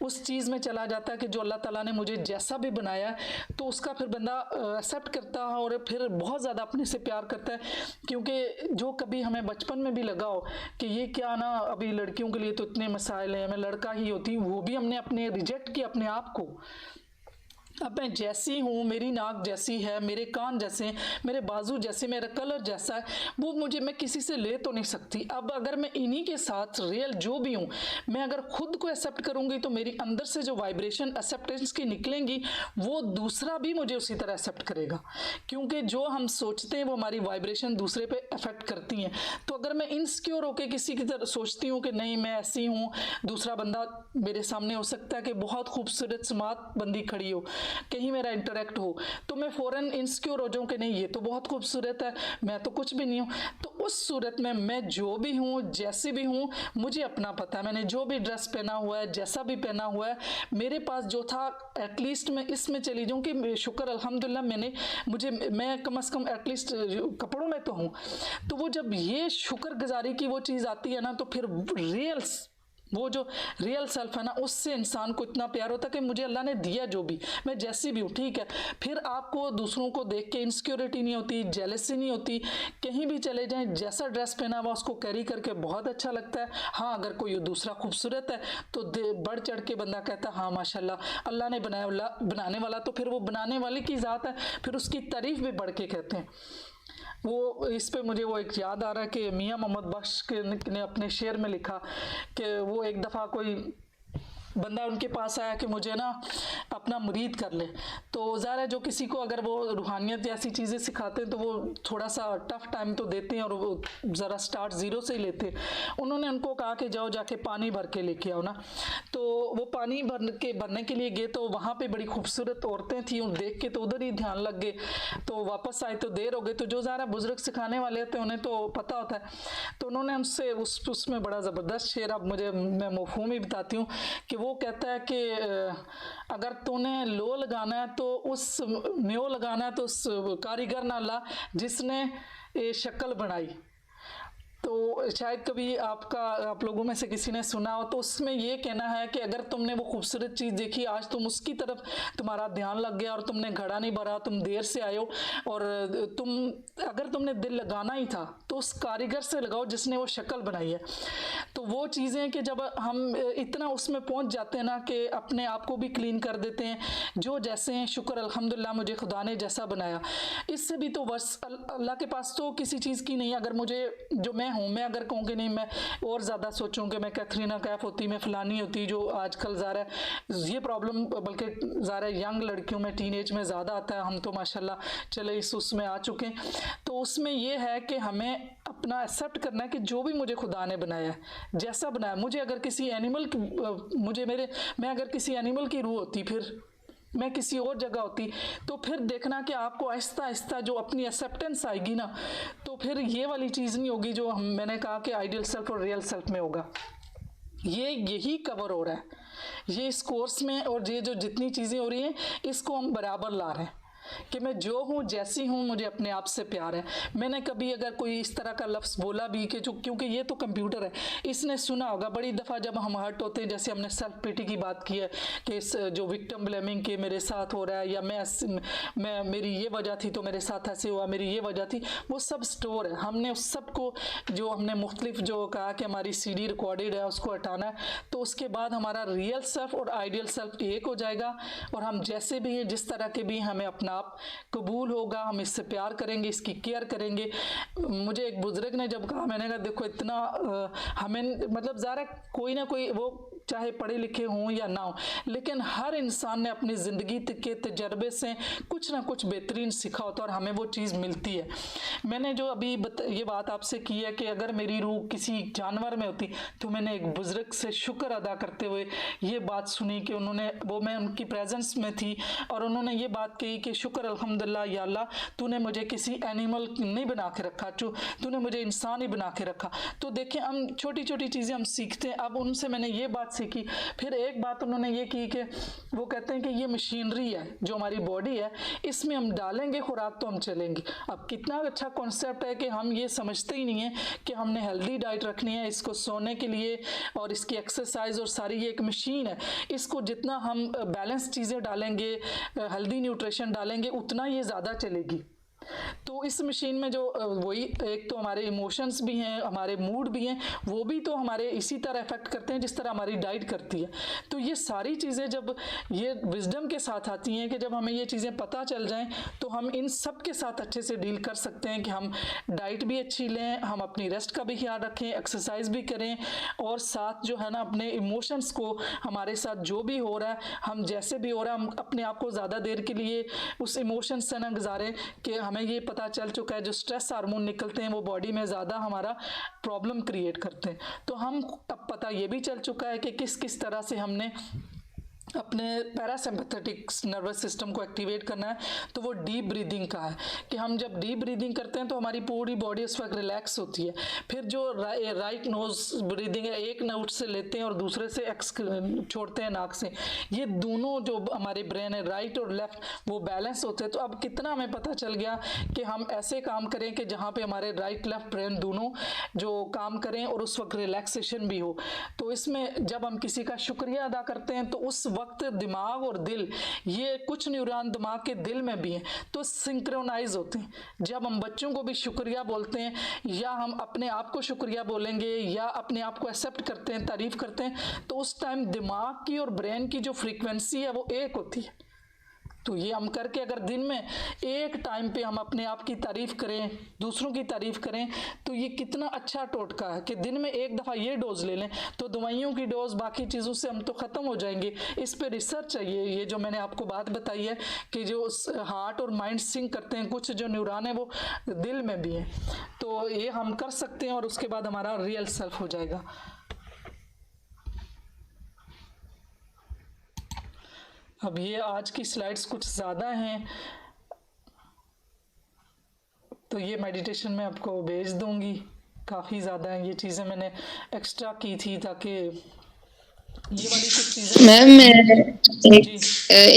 A: उस चीज़ में चला जाता है कि जो अल्लाह ताला ने मुझे जैसा भी बनाया है तो उसका फिर बंदा एक्सेप्ट करता है और फिर बहुत ज़्यादा अपने से प्यार करता है। क्योंकि जो कभी हमें बचपन में भी लगा हो कि ये क्या ना, अभी लड़कियों के लिए तो इतने मसाइल हैं, मैं लड़का ही होती, वो भी हमने अपने रिजेक्ट किया अपने आप को। अब मैं जैसी हूँ, मेरी नाक जैसी है, मेरे कान जैसे हैं, मेरे बाजू जैसे, मेरा कलर जैसा है, वो मुझे, मैं किसी से ले तो नहीं सकती। अब अगर मैं इन्हीं के साथ रियल जो भी हूँ, मैं अगर खुद को एक्सेप्ट करूँगी तो मेरी अंदर से जो वाइब्रेशन एक्सेप्टेंस की निकलेंगी वो दूसरा भी मुझे उसी तरह एक्सेप्ट करेगा। क्योंकि जो हम सोचते हैं वो हमारी वाइब्रेशन दूसरे पे अफेक्ट करती हैं। तो अगर मैं इनसिक्योर होकर किसी की तरह सोचती हूँ कि नहीं मैं ऐसी हूँ, दूसरा बंदा मेरे सामने हो सकता है कि बहुत खूबसूरत स्मार्ट बंदी खड़ी हो, कहीं मेरा इंटरेक्ट हो, तो मैं फ़ौरन इनसिक्योर हो जाऊं कि नहीं ये तो बहुत खूबसूरत है, मैं तो कुछ भी नहीं हूं। तो उस सूरत में मैं जो भी हूं, जैसी भी हूं, मुझे अपना पता है। मैंने जो भी ड्रेस पहना हुआ है, जैसा भी पहना हुआ है, मेरे पास जो था एटलीस्ट मैं इसमें चली जाऊं कि शुक्र अल्हम्दुलिल्लाह मैं कम से कम एटलीस्ट कपड़ों में तो हूँ। तो वो जब ये शुक्रगुजारी की वो चीज़ आती है ना, तो फिर वो जो रियल सेल्फ है ना, उससे इंसान को इतना प्यार होता है कि मुझे अल्लाह ने दिया जो भी, मैं जैसी भी हूँ, ठीक है। फिर आपको दूसरों को देख के इनसिक्योरिटी नहीं होती, जेलसी नहीं होती। कहीं भी चले जाएं, जैसा ड्रेस पहना हुआ उसको कैरी करके बहुत अच्छा लगता है। हाँ, अगर कोई दूसरा खूबसूरत है तो बढ़ चढ़ के बंदा कहता है हाँ माशाल्लाह, अल्लाह ने बनाने वाला, तो फिर वो बनाने वाले की ज़ात है, फिर उसकी तारीफ़ भी बढ़ के कहते हैं। वो इस पे मुझे वो एक याद आ रहा है कि मियाँ मोहम्मद बख्श ने अपने शेर में लिखा कि वो एक दफ़ा कोई बंदा उनके पास आया कि मुझे ना अपना मुरीद कर ले। तो ज़ाहिर है जो किसी को अगर वो रूहानियत जैसी चीज़ें सिखाते हैं तो वो थोड़ा सा टफ टाइम तो देते हैं और वो ज़रा स्टार्ट ज़ीरो से ही लेते हैं। उन्होंने उनको कहा कि जाओ जाके पानी भर के लेके आओ ना। तो वो पानी भरने के लिए गए, तो वहाँ पे बड़ी खूबसूरत औरतें थी, उन देख के तो उधर ही ध्यान लग गए। तो वापस आए तो देर हो गई। तो जो ज़ाहिर है बुजुर्ग सिखाने वाले थे उन्हें तो पता होता है, तो उन्होंने उनसे उसमें बड़ा ज़बरदस्त शेर, अब मैं मफ़हूम ही बताती हूँ कि वो कहता है कि अगर तूने लो लगाना है तो उस म्यो लगाना है तो उस कारीगर ना ला जिसने ये शक्ल बनाई। तो शायद कभी आप लोगों में से किसी ने सुना हो, तो उसमें ये कहना है कि अगर तुमने वो खूबसूरत चीज़ देखी, आज तुम उसकी तरफ तुम्हारा ध्यान लग गया और तुमने घड़ा नहीं भरा, तुम देर से आए हो, और अगर तुमने दिल लगाना ही था तो उस कारीगर से लगाओ जिसने वो शक्ल बनाई है। तो वो चीज़ें कि जब हम इतना उसमें पहुंच जाते हैं ना कि अपने आप को भी क्लीन कर देते हैं, जो जैसे हैं, शुक्र अल्हम्दुलिल्लाह मुझे खुदा ने जैसा बनाया। इससे भी तो बस अल्लाह के पास तो किसी चीज़ की नहीं। अगर मुझे जो मैं हूँ, मैं अगर कहूँ कि नहीं मैं और ज़्यादा सोचूं कि मैं कैथरीना कैफ होती, मैं फ़लानी होती, जो आजकल ज़्यादा ये प्रॉब्लम बल्कि ज़्यादा यंग लड़कियों में, टीन एज में ज़्यादा आता है। हम तो माशाल्लाह चले इस उसमें आ चुके हैं। तो उसमें ये है कि हमें अपना एक्सेप्ट करना है कि जो भी मुझे खुदा ने बनाया है, जैसा बनाया, मुझे अगर किसी एनिमल की मैं अगर किसी एनिमल की रूह होती, फिर मैं किसी और जगह होती, तो फिर देखना कि आपको आहिस्ता आहिस्ता जो अपनी एक्सेप्टेंस आएगी ना, तो फिर ये वाली चीज़ नहीं होगी जो मैंने कहा कि आइडियल सेल्फ और रियल सेल्फ में होगा। यही कवर हो रहा है ये इस कोर्स में, और ये जो जितनी चीज़ें हो रही हैं इसको हम बराबर ला रहे हैं कि मैं जो हूँ जैसी हूँ, मुझे अपने आप से प्यार है। मैंने कभी अगर कोई इस तरह का लफ्ज़ बोला भी कि जो, क्योंकि ये तो कंप्यूटर है, इसने सुना होगा बड़ी दफ़ा जब हम हर्ट होते हैं, जैसे हमने सेल्फ पिटी की बात की है कि इस जो विक्टिम ब्लेमिंग के मेरे साथ हो रहा है, या मैं मेरी ये वजह थी तो मेरे साथ ऐसे हुआ, मेरी ये वजह थी, वो सब स्टोर है। हमने उस सब को जो हमने मुख्तलिफ जो कहा कि हमारी CD रिकॉर्डेड है उसको हटाना है, तो उसके बाद हमारा रियल सेल्फ और आइडियल सेल्फ एक हो जाएगा, और हम जैसे भी हैं जिस तरह के भी, हमें अपना आप कबूल होगा, हम इससे प्यार करेंगे, इसकी केयर करेंगे। मुझे एक बुजुर्ग ने जब कहा, मैंने कहा देखो इतना हमें मतलब ज़रा कोई ना कोई, वो चाहे पढ़े लिखे हों या ना हो, लेकिन हर इंसान ने अपनी ज़िंदगी के तजर्बे से कुछ ना कुछ बेहतरीन सीखा होता है और हमें वो चीज़ मिलती है। मैंने जो अभी ये बात आपसे की है कि अगर मेरी रूह किसी जानवर में होती, तो मैंने एक बुजुर्ग से शुक्र अदा करते हुए ये बात सुनी कि उन्होंने, वो मैं उनकी प्रेजेंस में थी और उन्होंने ये बात कही कि शुक्र अल्हम्दुलिल्लाह या अल्लाह, तूने मुझे किसी एनिमल नहीं बना के रखा, तूने मुझे इंसान ही बना के रखा। तो देखें, हम छोटी छोटी चीज़ें हम सीखते हैं। अब उनसे मैंने ये बात सीखी। फिर एक बात उन्होंने ये की कि वो कहते हैं कि ये मशीनरी है जो हमारी बॉडी है, इसमें हम डालेंगे खुराक तो हम चलेंगे। अब कितना अच्छा कॉन्सेप्ट है कि हम ये समझते ही नहीं है कि हमने हेल्दी डाइट रखनी है, इसको सोने के लिए और इसकी एक्सरसाइज और सारी, ये एक मशीन है, इसको जितना हम बैलेंस चीज़ें डालेंगे, हेल्दी न्यूट्रिशन डालेंगे, उतना ये ज़्यादा चलेगी। तो इस मशीन में जो वही एक तो हमारे इमोशंस भी हैं, हमारे मूड भी हैं, वो भी तो हमारे इसी तरह इफेक्ट करते हैं जिस तरह हमारी डाइट करती है। तो ये सारी चीज़ें जब ये विजडम के साथ आती हैं कि जब हमें ये चीज़ें पता चल जाएं, तो हम इन सब के साथ अच्छे से डील कर सकते हैं कि हम डाइट भी अच्छी लें, हम अपनी रेस्ट का भी ख्याल रखें, एक्सरसाइज भी करें, और साथ जो है ना अपने इमोशंस को, हमारे साथ जो भी हो रहा है, हम जैसे भी हो रहा है, हम अपने आप को ज़्यादा देर के लिए उस इमोशन से ना गुजारें कि हमें ये पता चल चुका है जो स्ट्रेस हार्मोन निकलते हैं वो बॉडी में ज़्यादा हमारा प्रॉब्लम क्रिएट करते हैं। तो हम अब पता ये भी चल चुका है कि किस किस तरह से हमने अपने पैरासिम्पैथेटिक नर्वस सिस्टम को एक्टिवेट करना है। तो वो डीप ब्रीदिंग का है कि हम जब डीप ब्रीदिंग करते हैं तो हमारी पूरी बॉडी उस वक्त रिलैक्स होती है। फिर जो राइट नोज ब्रीदिंग है, एक नोट से लेते हैं और दूसरे से छोड़ते हैं नाक से, ये दोनों जो हमारे ब्रेन है राइट और लेफ्ट वो बैलेंस होते हैं। तो अब कितना हमें पता चल गया कि हम ऐसे काम करें कि जहाँ पे हमारे राइट लेफ्ट ब्रेन दोनों जो काम करें और उस वक्त रिलैक्सेशन भी हो। तो इसमें जब हम किसी का शुक्रिया अदा करते हैं तो उस वक्त दिमाग और दिल, ये कुछ न्यूरॉन दिमाग के दिल में भी हैं, तो सिंक्रोनाइज होते हैं। जब हम बच्चों को भी शुक्रिया बोलते हैं, या हम अपने आप को शुक्रिया बोलेंगे, या अपने आप को एक्सेप्ट करते हैं, तारीफ करते हैं, तो उस टाइम दिमाग की और ब्रेन की जो फ्रीक्वेंसी है वो एक होती है। तो ये हम करके अगर दिन में एक टाइम पे हम अपने आप की तारीफ करें, दूसरों की तारीफ करें, तो ये कितना अच्छा टोटका है कि दिन में एक दफ़ा ये डोज ले लें तो दवाइयों की डोज बाकी चीज़ों से हम तो ख़त्म हो जाएंगे। इस पे रिसर्च चाहिए। ये जो मैंने आपको बात बताई है कि जो हार्ट और माइंड सिंक करते हैं, कुछ जो न्यूरॉन है वो दिल में भी हैं, तो ये हम कर सकते हैं और उसके बाद हमारा रियल सेल्फ हो जाएगा। अब ये आज की स्लाइड्स कुछ ज़्यादा हैं, तो ये मेडिटेशन मैं आपको भेज दूंगी, काफ़ी ज़्यादा हैं। ये चीज़ें मैंने एक्स्ट्रा की थी ताकि ये वाली कुछ चीज़ें
B: मैम मैं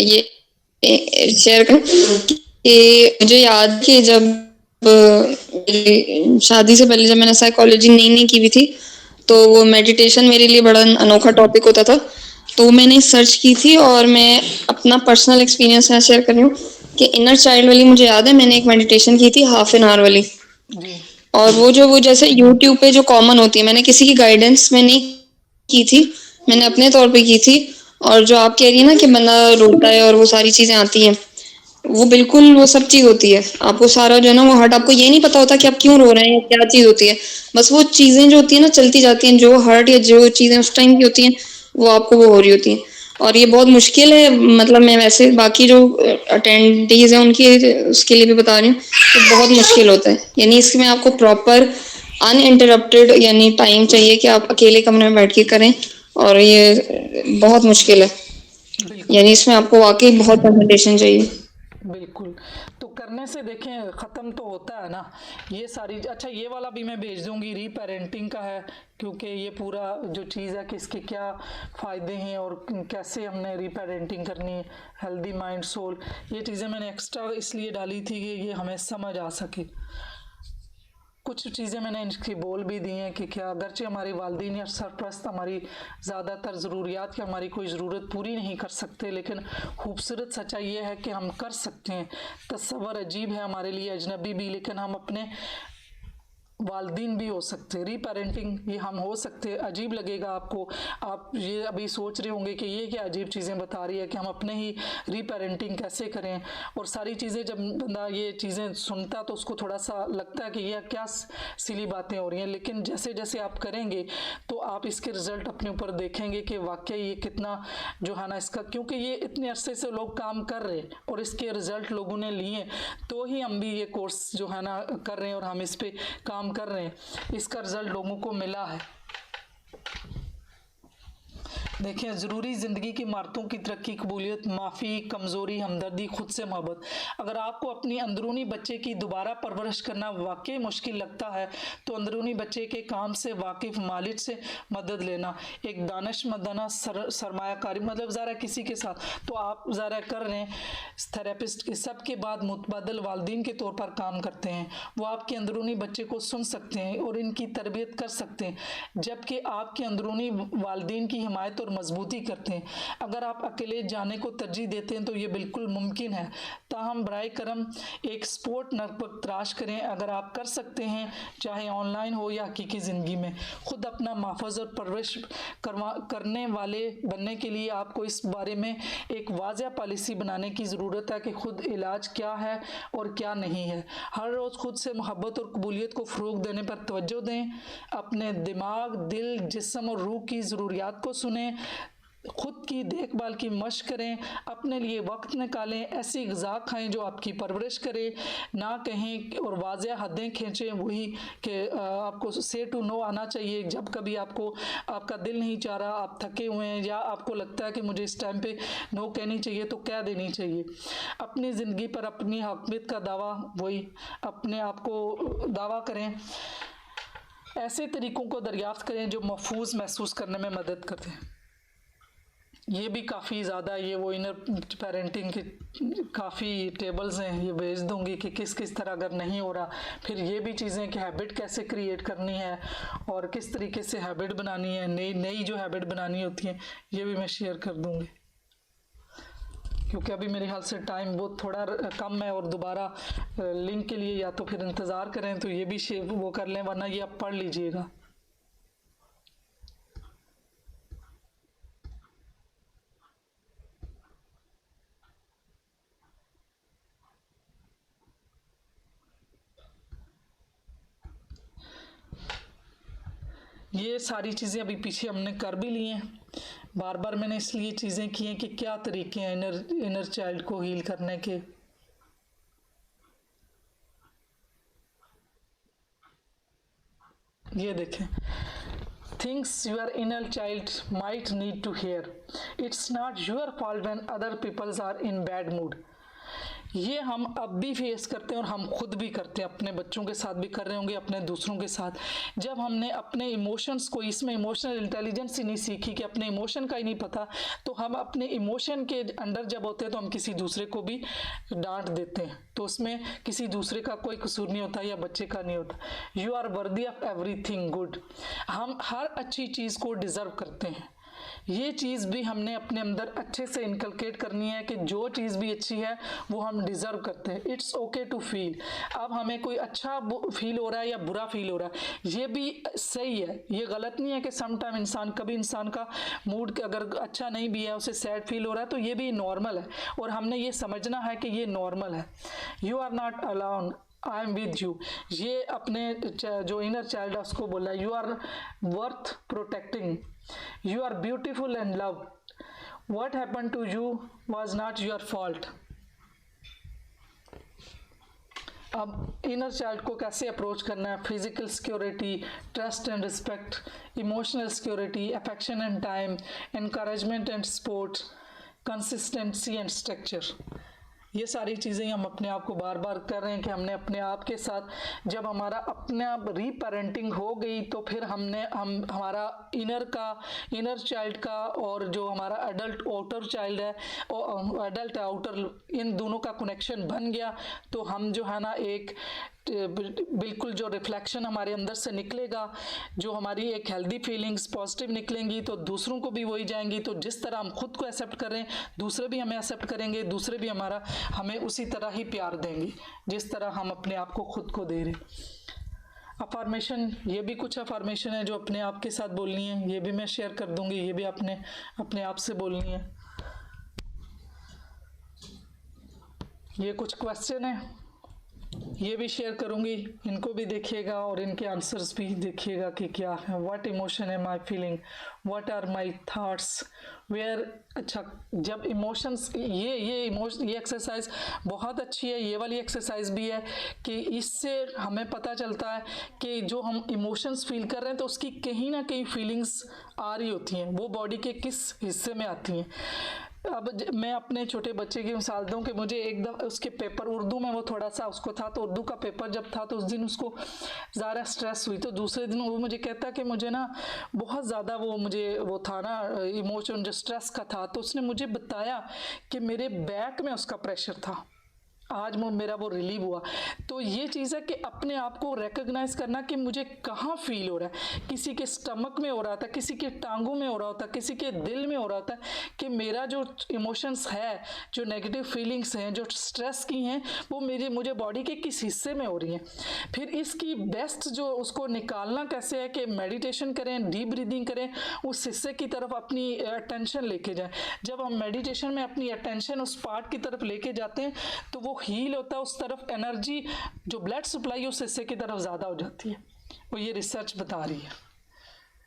B: ये शेयर करूं कि मुझे याद कि जब शादी से पहले जब मैंने साइकोलॉजी नहीं की हुई थी, तो वो मेडिटेशन मेरे लिए बड़ा अनोखा टॉपिक होता था। तो मैंने सर्च की थी और मैं अपना पर्सनल एक्सपीरियंस यहाँ शेयर कर रही हूँ कि इनर चाइल्ड वाली मुझे याद है, मैंने एक मेडिटेशन की थी हाफ एन आवर वाली, और वो जैसे यूट्यूब पे जो कॉमन होती है, मैंने किसी की गाइडेंस में नहीं की थी, मैंने अपने तौर पे की थी। और जो आप कह रही है ना कि बंदा रोता है और वो सारी चीजें आती हैं, वो बिल्कुल वो सब चीज होती है। आपको सारा जो है ना वो हर्ट, आपको ये नहीं पता होता कि आप क्यों रो रहे हैं या क्या चीज होती है, बस वो चीजें जो होती है ना चलती जाती हैं, जो हर्ट या जो चीजें उस टाइम की होती हैं वो आपको वो हो रही होती हैं। और ये बहुत मुश्किल है, मतलब मैं वैसे बाकी जो अटेंडीज हैं उनकी उसके लिए भी बता रही हूँ, तो बहुत मुश्किल होता है। यानी इसमें आपको प्रॉपर अनइंटरप्टेड यानी टाइम चाहिए कि आप अकेले कमरे में बैठ के करें, और ये बहुत मुश्किल है। यानी इसमें आपको वाकई बहुत कंसंट्रेशन चाहिए।
A: बिल्कुल, तो कर करने से देखें ख़त्म तो होता है ना ये सारी। अच्छा ये वाला भी मैं भेज दूंगी, रीपेरेंटिंग का है, क्योंकि ये पूरा जो चीज़ है कि इसके क्या फ़ायदे हैं और कैसे हमने रीपेरेंटिंग करनी है, हेल्दी माइंड सोल, ये चीज़ें मैंने एक्स्ट्रा इसलिए डाली थी कि ये हमें समझ आ सके। कुछ चीज़ें मैंने इनकी बोल भी दी हैं कि क्या अगरचे हमारी वालदीन या सरपरस्त हमारी ज़्यादातर ज़रूरियात की हमारी कोई ज़रूरत पूरी नहीं कर सकते, लेकिन खूबसूरत सच्चाई ये है कि हम कर सकते हैं। तस्वर अजीब है हमारे लिए अजनबी भी, लेकिन हम अपने वालदीन भी हो सकते हैं। रीपेरेंटिंग ये हम हो सकते हैं। अजीब लगेगा आपको, आप ये अभी सोच रहे होंगे कि ये क्या अजीब चीज़ें बता रही है कि हम अपने ही रीपेरेंटिंग कैसे करें, और सारी चीज़ें जब बंदा ये चीज़ें सुनता तो उसको थोड़ा सा लगता है कि यह क्या सिली बातें हो रही हैं, लेकिन जैसे जैसे आप करेंगे तो आप इसके रिज़ल्ट अपने ऊपर देखेंगे कि वाकई ये कितना जो है ना इसका, क्योंकि ये इतने अरसे से लोग काम कर रहे हैं और इसके रिज़ल्ट लोगों ने लिए, तो ही हम भी ये कोर्स जो है ना कर रहे हैं और हम इस पर काम कर रहे हैं, इसका रिजल्ट लोगों को मिला है। देखिए ज़रूरी ज़िंदगी की इमारतों की तरक्की, कबूलियत, माफ़ी, कमज़ोरी, हमदर्दी, खुद से मोहब्बत। अगर आपको अपनी अंदरूनी बच्चे की दोबारा परवरिश करना वाकई मुश्किल लगता है तो अंदरूनी बच्चे के काम से वाकिफ़ मालिक से मदद लेना, एक दानिशमंदाना सरमायाकारी, मतलब ज़रा किसी के साथ तो आप ज़रा कर रहे हैं थेरेपिस्ट के, सब के बाद मुतबादल वालदीन के तौर पर काम करते हैं। वो आपके अंदरूनी बच्चे को सुन सकते हैं और इनकी तरबियत कर सकते हैं, जबकि आपके अंदरूनी वालदीन की हिमायत और मजबूती करते हैं। अगर आप अकेले जाने को तरजीह देते हैं तो ये बिल्कुल मुमकिन है, ताहम बराए करम एक सपोर्ट नेटवर्क तलाश करें अगर आप कर सकते हैं, चाहे ऑनलाइन हो या हकीकी ज़िंदगी में। खुद अपना महफूज और परवरिश करने वाले बनने के लिए आपको इस बारे में एक वाज़ह पॉलिसी बनाने की ज़रूरत है कि खुद इलाज क्या है और क्या नहीं है। हर रोज़ खुद से मोहब्बत और कबूलियत को फ़रोग़ देने पर तवज्जो दें, अपने दिमाग, दिल, जिस्म और रूह की ज़रूरियात को सुनें, खुद की देखभाल की मशक करें, अपने लिए वक्त निकालें, ऐसी ग़िज़ा खाएं जो आपकी परवरिश करे, ना कहें और वाज़ह हदें खींचें, वही कि आपको से टू नो आना चाहिए। जब कभी आपको आपका दिल नहीं चाह रहा, आप थके हुए हैं या आपको लगता है कि मुझे इस टाइम पे नो कहनी चाहिए तो कह देनी चाहिए। अपनी ज़िंदगी पर अपनी हक़मियत का दावा, वही अपने आप को दावा करें। ऐसे तरीक़ों को दरियाफ़्त करें जो महफूज महसूस करने में मदद करते हैं। ये भी काफ़ी ज़्यादा, ये वो इनर पेरेंटिंग के काफ़ी टेबल्स हैं, ये भेज दूंगी कि किस किस तरह अगर नहीं हो रहा, फिर ये भी चीज़ें कि हैबिट कैसे क्रिएट करनी है और किस तरीके से हैबिट बनानी है, नई नई जो हैबिट बनानी होती है, ये भी मैं शेयर कर दूंगी। क्योंकि अभी मेरे ख्याल से टाइम बहुत थोड़ा कम है और दोबारा लिंक के लिए या तो फिर इंतज़ार करें तो ये भी वो कर लें, वरना ये आप पढ़ लीजिएगा। ये सारी चीज़ें अभी पीछे हमने कर भी ली हैं, बार बार मैंने इसलिए चीज़ें की हैं कि क्या तरीके हैं इनर चाइल्ड को हील करने के। ये देखें, things your inner child might need to hear, it's not your fault when other peoples are in bad mood. ये हम अब भी फेस करते हैं और हम खुद भी करते हैं, अपने बच्चों के साथ भी कर रहे होंगे, अपने दूसरों के साथ। जब हमने अपने इमोशंस को, इसमें इमोशनल इंटेलिजेंस ही नहीं सीखी कि अपने इमोशन का ही नहीं पता, तो हम अपने इमोशन के अंडर जब होते हैं तो हम किसी दूसरे को भी डांट देते हैं, तो उसमें किसी दूसरे का कोई कसूर नहीं होता या बच्चे का नहीं होता। You are worthy of everything good, हम हर अच्छी चीज़ को डिज़र्व करते हैं। ये चीज़ भी हमने अपने अंदर अच्छे से इनकलकेट करनी है कि जो चीज़ भी अच्छी है वो हम डिज़र्व करते हैं। It's okay to feel. अब हमें कोई अच्छा फील हो रहा है या बुरा फील हो रहा है, ये भी सही है, ये गलत नहीं है कि सम टाइम कभी इंसान का मूड अगर अच्छा नहीं भी है, उसे सैड फील हो रहा है, तो ये भी नॉर्मल है और हमने ये समझना है कि ये नॉर्मल है। You are not alone, I am with you. ये अपने जो इनर चाइल्ड है उसको बोला, you are worth protecting, you are beautiful and love, what happen to you was not your fault. अब इनर चाइल्ड को कैसे अप्रोच करना है? Physical security, trust and respect, emotional security, affection and time, encouragement and support, consistency and structure. ये सारी चीज़ें हम अपने आप को बार बार कर रहे हैं कि हमने अपने आप के साथ जब हमारा अपने आप रीपेरेंटिंग हो गई तो फिर हम हमारा इनर चाइल्ड का और जो हमारा एडल्ट आउटर चाइल्ड है और एडल्ट आउटर इन दोनों का कनेक्शन बन गया तो हम जो है ना एक बिल्कुल जो रिफ्लेक्शन हमारे अंदर से निकलेगा, जो हमारी एक हेल्दी फीलिंग्स पॉजिटिव निकलेंगी तो दूसरों को भी वही जाएंगी। तो जिस तरह हम खुद को एक्सेप्ट कर रहे हैं दूसरे भी हमें एक्सेप्ट करेंगे, दूसरे भी हमें उसी तरह ही प्यार देंगे जिस तरह हम अपने आप को खुद को दे रहे हैं। अफर्मेशन, ये भी कुछ अफर्मेशन है जो अपने आप के साथ बोलनी है, ये भी मैं शेयर कर दूंगी, ये भी अपने आप से बोलनी है। ये कुछ क्वेश्चन है, ये भी शेयर करूंगी, इनको भी देखिएगा और इनके आंसर्स भी देखिएगा कि क्या है। व्हाट इमोशन है my feeling, what are my thoughts, where. अच्छा, जब इमोशंस ये एक्सरसाइज बहुत अच्छी है, ये वाली एक्सरसाइज भी है कि इससे हमें पता चलता है कि जो हम इमोशंस फील कर रहे हैं तो उसकी कहीं ना कहीं फीलिंग्स आ रही होती हैं, वो बॉडी के किस हिस्से में आती हैं। अब मैं अपने छोटे बच्चे की मिसाल दूं कि मुझे एकदम उसके पेपर उर्दू में वो थोड़ा सा उसको था, तो उर्दू का पेपर जब था तो उस दिन उसको ज़्यादा स्ट्रेस हुई, तो दूसरे दिन वो मुझे कहता कि मुझे ना बहुत ज़्यादा वो था ना इमोशन जो स्ट्रेस का था, तो उसने मुझे बताया कि मेरे बैक में उसका प्रेशर था, आज मेरा वो रिलीव हुआ। तो ये चीज़ है कि अपने आप को रिकग्नाइज करना कि मुझे कहाँ फील हो रहा है, किसी के स्टमक में हो रहा था, किसी के टांगों में हो रहा होता, किसी के दिल में हो रहा होता कि मेरा जो इमोशंस है, जो नेगेटिव फीलिंग्स हैं, जो स्ट्रेस की हैं, वो मुझे बॉडी के किस हिस्से में हो रही हैं। फिर इसकी बेस्ट जो उसको निकालना कैसे है कि मेडिटेशन करें, डीप ब्रीदिंग करें, उस हिस्से की तरफ अपनी अटेंशन लेके जाएं। जब हम मेडिटेशन में अपनी अटेंशन उस पार्ट की तरफ लेके जाते हैं तो वो हील होता है, उस तरफ एनर्जी जो ब्लड सप्लाई उस हिस्से की तरफ ज़्यादा हो जाती है, वो ये रिसर्च बता रही है।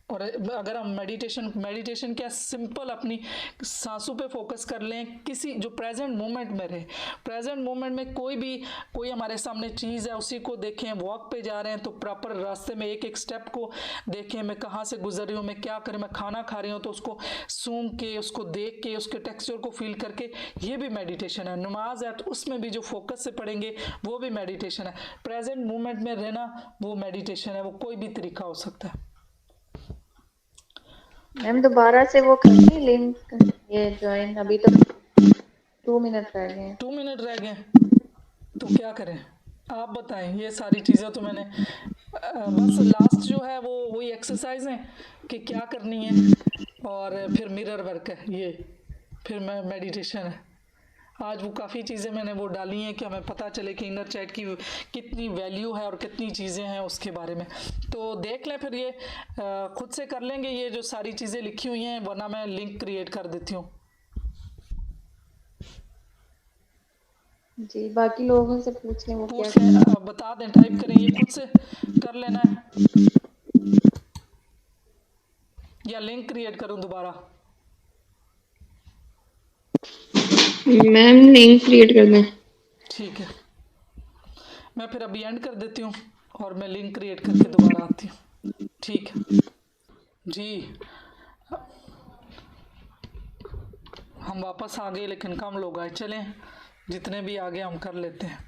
A: और अगर हम मेडिटेशन क्या सिंपल अपनी सांसों पे फोकस कर लें, किसी जो प्रेजेंट मोमेंट में रहे, प्रेजेंट मोमेंट में कोई हमारे सामने चीज़ है उसी को देखें, वॉक पे जा रहे हैं तो प्रॉपर रास्ते में एक एक स्टेप को देखें, मैं कहाँ से गुजर रही हूँ, मैं क्या करें, मैं खाना खा रही हूँ तो उसको सूंघ के, उसको देख के, उसके टेक्सचर को फील करके, ये भी मेडिटेशन है। नमाज है तो उसमें भी जो फोकस से पढ़ेंगे वो भी मेडिटेशन है। प्रेजेंट मोमेंट में रहना वो मेडिटेशन है, वो कोई भी तरीका हो सकता है।
B: मैम दोबारा से वो करनी लिंक ये ज्वाइन, अभी तो 2 मिनट रह गए हैं।
A: 2 मिनट रह गए तो क्या करें आप बताएं। ये सारी चीज़ें तो मैंने बस लास्ट जो है वो वही एक्सरसाइज है कि क्या करनी है, और फिर मिरर वर्क है, ये फिर मेडिटेशन है। आज वो काफ़ी चीज़ें मैंने वो डाली हैं कि हमें पता चले कि इनर चाइल्ड की कितनी वैल्यू है और कितनी चीज़ें हैं उसके बारे में। तो देख लें, फिर ये खुद से कर लेंगे ये जो सारी चीज़ें लिखी हुई हैं, वरना मैं लिंक क्रिएट कर देती हूँ।
B: जी, बाकी लोगों से पूछ लें वो क्या
A: पूछ लें, बता दें, टाइप करें, ये खुद से कर लेना है या लिंक क्रिएट करूँ दोबारा।
B: मैम लिंक क्रिएट कर दें।
A: ठीक है, मैं फिर अभी एंड कर देती हूँ और मैं लिंक क्रिएट करके दोबारा आती हूँ। ठीक है जी, हम वापस आ गए लेकिन कम लोग आए, चलें जितने भी आगे हम कर लेते हैं।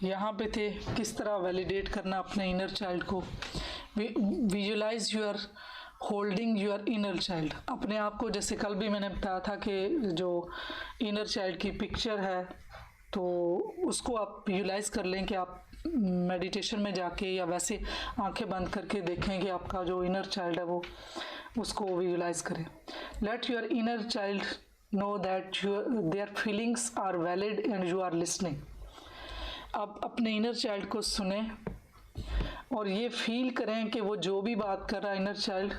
A: यहाँ पे थे किस तरह वैलिडेट करना अपने इनर चाइल्ड को। Visualize you're holding your inner child, अपने आप को, जैसे कल भी मैंने बताया था कि जो इनर चाइल्ड की पिक्चर है तो उसको आप विजुलाइज कर लें कि आप मेडिटेशन में जाके या वैसे आंखें बंद करके देखें कि आपका जो इनर चाइल्ड है वो उसको विजुलाइज करें। Let your inner child know that their feelings are valid and you are listening. आप अपने इनर चाइल्ड को सुने और ये फील करें कि वो जो भी बात कर रहा है इनर चाइल्ड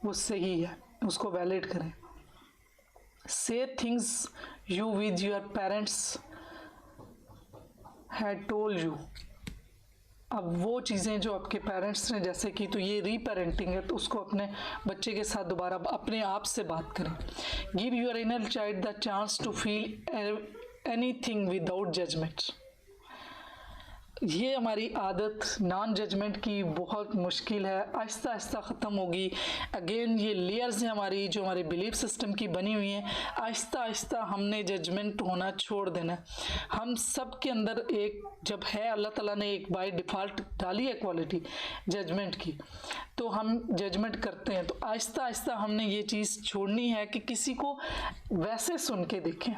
A: वो सही है, उसको वैलिड करें। से things you with your parents had told you. अब वो चीज़ें जो आपके पेरेंट्स ने जैसे की, तो ये रीपेरेंटिंग है, तो उसको अपने बच्चे के साथ दोबारा अपने आप से बात करें। Give your inner child the chance to feel anything without judgement. ये हमारी आदत नॉन जजमेंट की बहुत मुश्किल है, आहिस्ता आहिस्ता ख़त्म होगी। अगेन ये लेयर्स हैं हमारी जो हमारे बिलीफ सिस्टम की बनी हुई हैं, आहिस्ता आहिस्ता हमने जजमेंट होना छोड़ देना है। हम सब के अंदर एक जब है, अल्लाह ताला ने एक बाय डिफ़ॉल्ट डाली है क्वालिटी जजमेंट की, तो हम जजमेंट करते हैं। तो आहिस्ता आहिस्ता हमने ये चीज़ छोड़नी है कि किसी को वैसे सुन के देखें।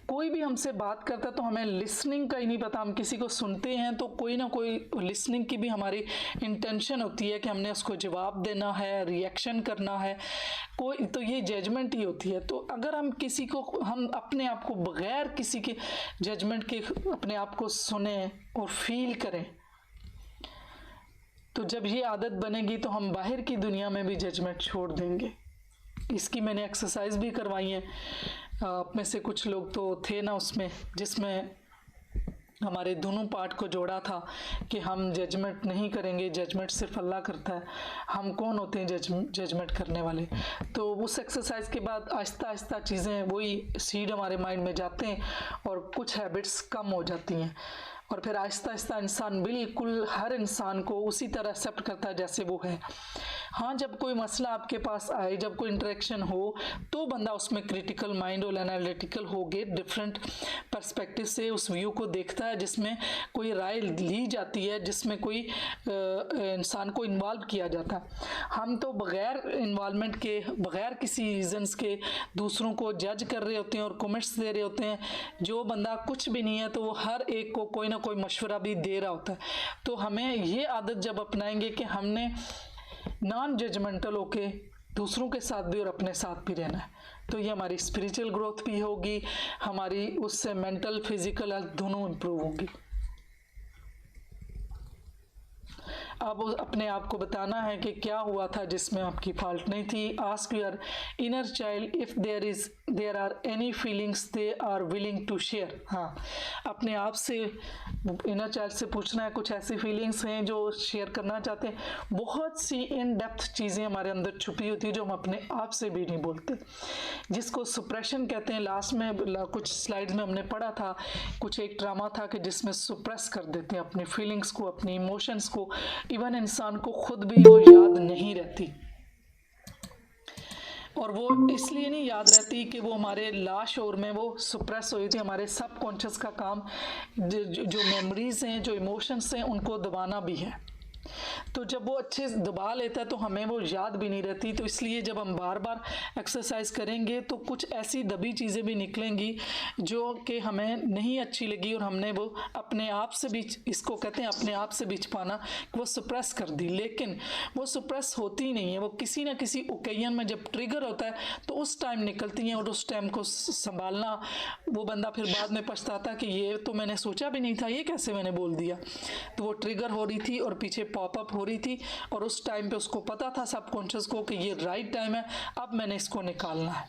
A: कोई भी हमसे बात करता है तो हमें लिसनिंग का ही नहीं पता, हम किसी को सुनते हैं तो कोई ना कोई लिसनिंग की भी हमारी इंटेंशन होती है कि हमने उसको जवाब देना है, रिएक्शन करना है, कोई तो ये जजमेंट ही होती है। तो अगर हम किसी को, हम अपने आप को बगैर किसी के जजमेंट के अपने आप को सुने और फील करें, तो जब ये आदत बनेगी तो हम बाहर की दुनिया में भी जजमेंट छोड़ देंगे। इसकी मैंने एक्सरसाइज भी करवाई है। आप में से कुछ लोग तो थे ना उसमें, जिसमें हमारे दोनों पार्ट को जोड़ा था कि हम जजमेंट नहीं करेंगे, जजमेंट सिर्फ अल्लाह करता है, हम कौन होते हैं जजमेंट करने वाले। तो उस एक्सरसाइज के बाद आहिस्ता आहिस्ता चीज़ें, वही सीड हमारे माइंड में जाते हैं और कुछ हैबिट्स कम हो जाती हैं, और फिर आहिस्ता आहिस्ता इंसान बिल्कुल हर इंसान को उसी तरह एक्सेप्ट करता है जैसे वो है। हाँ, जब कोई मसला आपके पास आए, जब कोई इंटरेक्शन हो, तो बंदा उसमें क्रिटिकल माइंड और एनालिटिकल हो गए, डिफरेंट पर्सपेक्टिव से उस व्यू को देखता है, जिसमें कोई राय ली जाती है, जिसमें कोई इंसान को इन्वॉल्व किया जाता है। हम तो बग़ैर इन्वॉल्वमेंट के, बग़ैर किसी रीज़न्स के दूसरों को जज कर रहे होते हैं और कमेंट्स दे रहे होते हैं। जो बंदा कुछ भी नहीं है तो वो हर एक को कोई ना कोई मशवरा भी दे रहा होता है। तो हमें ये आदत जब अपनाएंगे कि हमने नॉन जजमेंटल होके दूसरों के साथ भी और अपने साथ भी रहना है, तो ये हमारी स्पिरिचुअल ग्रोथ भी होगी, हमारी उससे मेंटल फिजिकल हेल्थ दोनों इम्प्रूव होगी। अब अपने आप को बताना है कि क्या हुआ था जिसमें आपकी फॉल्ट नहीं थी। Ask your inner child if there are any feelings they are willing to share. हाँ, अपने आप से, इनर चाइल्ड से पूछना है कुछ ऐसी फीलिंग्स हैं जो शेयर करना चाहते हैं। बहुत सी इन डेप्थ चीज़ें हमारे अंदर छुपी होती है जो हम अपने आप से भी नहीं बोलते, जिसको सुप्रेशन कहते हैं। लास्ट में कुछ स्लाइड्स में हमने पढ़ा था, कुछ एक ड्रामा था कि जिसमें सुप्रेस कर देते हैं अपनी फीलिंग्स को, अपनी इमोशंस को। इवन इंसान को खुद भी वो याद नहीं रहती, और वो इसलिए नहीं याद रहती कि वो हमारे लाशऊर में वो सुप्रेस हुई थी। हमारे सबकॉन्शियस का काम जो मेमोरीज हैं, जो इमोशंस हैं, उनको दबाना भी है। तो जब वो अच्छे से दबा लेता है तो हमें वो याद भी नहीं रहती। तो इसलिए जब हम बार बार एक्सरसाइज करेंगे तो कुछ ऐसी दबी चीज़ें भी निकलेंगी जो कि हमें नहीं अच्छी लगी, और हमने वो अपने आप से भी, इसको कहते हैं अपने आप से भी छिपाना, कि वो सुप्रेस कर दी। लेकिन वो सुप्रेस होती नहीं है, वो किसी न किसी ओकेजन में जब ट्रिगर होता है तो उस टाइम निकलती हैं, और उस टाइम को संभालना, वो बंदा फिर बाद में पछताता है कि ये तो मैंने सोचा भी नहीं था, ये कैसे मैंने बोल दिया। तो वो ट्रिगर हो रही थी और पीछे पॉपअप हो रही थी, और उस टाइम पे उसको पता था सबकॉन्शियस को कि ये राइट टाइम है, अब मैंने इसको निकालना है।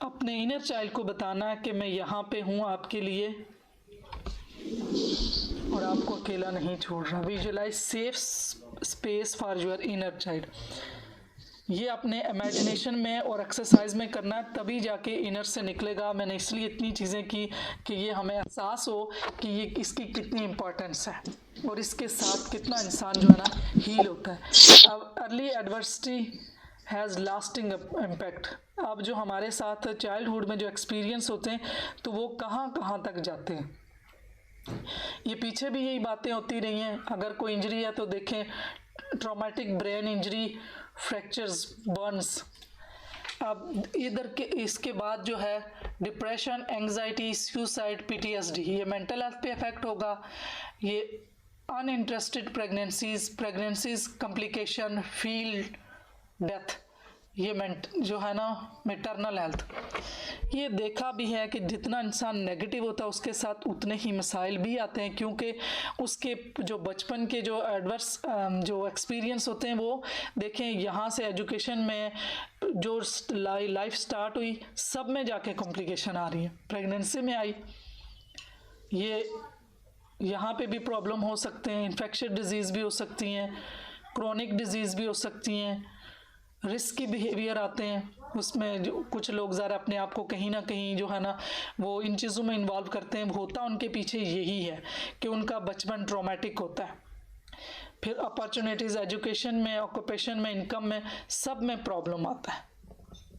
A: अपने इनर चाइल्ड को बताना है कि मैं यहाँ पे हूँ आपके लिए और आपको अकेला नहीं छोड़ रहा। Visualize safe space for your inner child. ये अपने इमेजिनेशन में और एक्सरसाइज में करना, तभी जाके इनर से निकलेगा। मैंने इसलिए इतनी चीज़ें की कि ये हमें एहसास हो कि ये इसकी कितनी इम्पोर्टेंस है और इसके साथ कितना इंसान जो है ना हील होता है। अब early adversity has lasting impact. अब जो हमारे साथ चाइल्डहुड में जो एक्सपीरियंस होते हैं तो वो कहाँ कहाँ तक जाते हैं। ये पीछे भी यही बातें होती रही हैं। अगर कोई इंजरी है तो देखें, traumatic brain injury, fractures, Burns. अब इधर के इसके बाद जो है डिप्रेशन, एंग्जाइटी, सुसाइड, पीटीएसडी, ये मेंटल हेल्थ पे इफेक्ट होगा। ये uninterested pregnancies complication, field death, ये जो है ना मैटरनल हेल्थ। ये देखा भी है कि जितना इंसान नेगेटिव होता है उसके साथ उतने ही मसाइल भी आते हैं, क्योंकि उसके जो बचपन के जो एडवर्स जो एक्सपीरियंस होते हैं, वो देखें यहाँ से एजुकेशन में जो लाइफ स्टार्ट हुई, सब में जाके कॉम्प्लिकेशन आ रही है। प्रेगनेंसी में आई, ये यहाँ पे भी प्रॉब्लम हो सकते हैं। इन्फेक्शन डिजीज़ भी हो सकती हैं, क्रोनिक डिजीज़ भी हो सकती हैं, रिस्की बिहेवियर आते हैं, उसमें जो कुछ लोग ज़रा अपने आप को कहीं ना कहीं जो है ना वो इन चीज़ों में इन्वॉल्व करते हैं, होता उनके पीछे यही है कि उनका बचपन ट्रॉमेटिक होता है। फिर अपॉर्चुनिटीज़ एजुकेशन में, ऑक्यूपेशन में, इनकम में, सब में प्रॉब्लम आता है।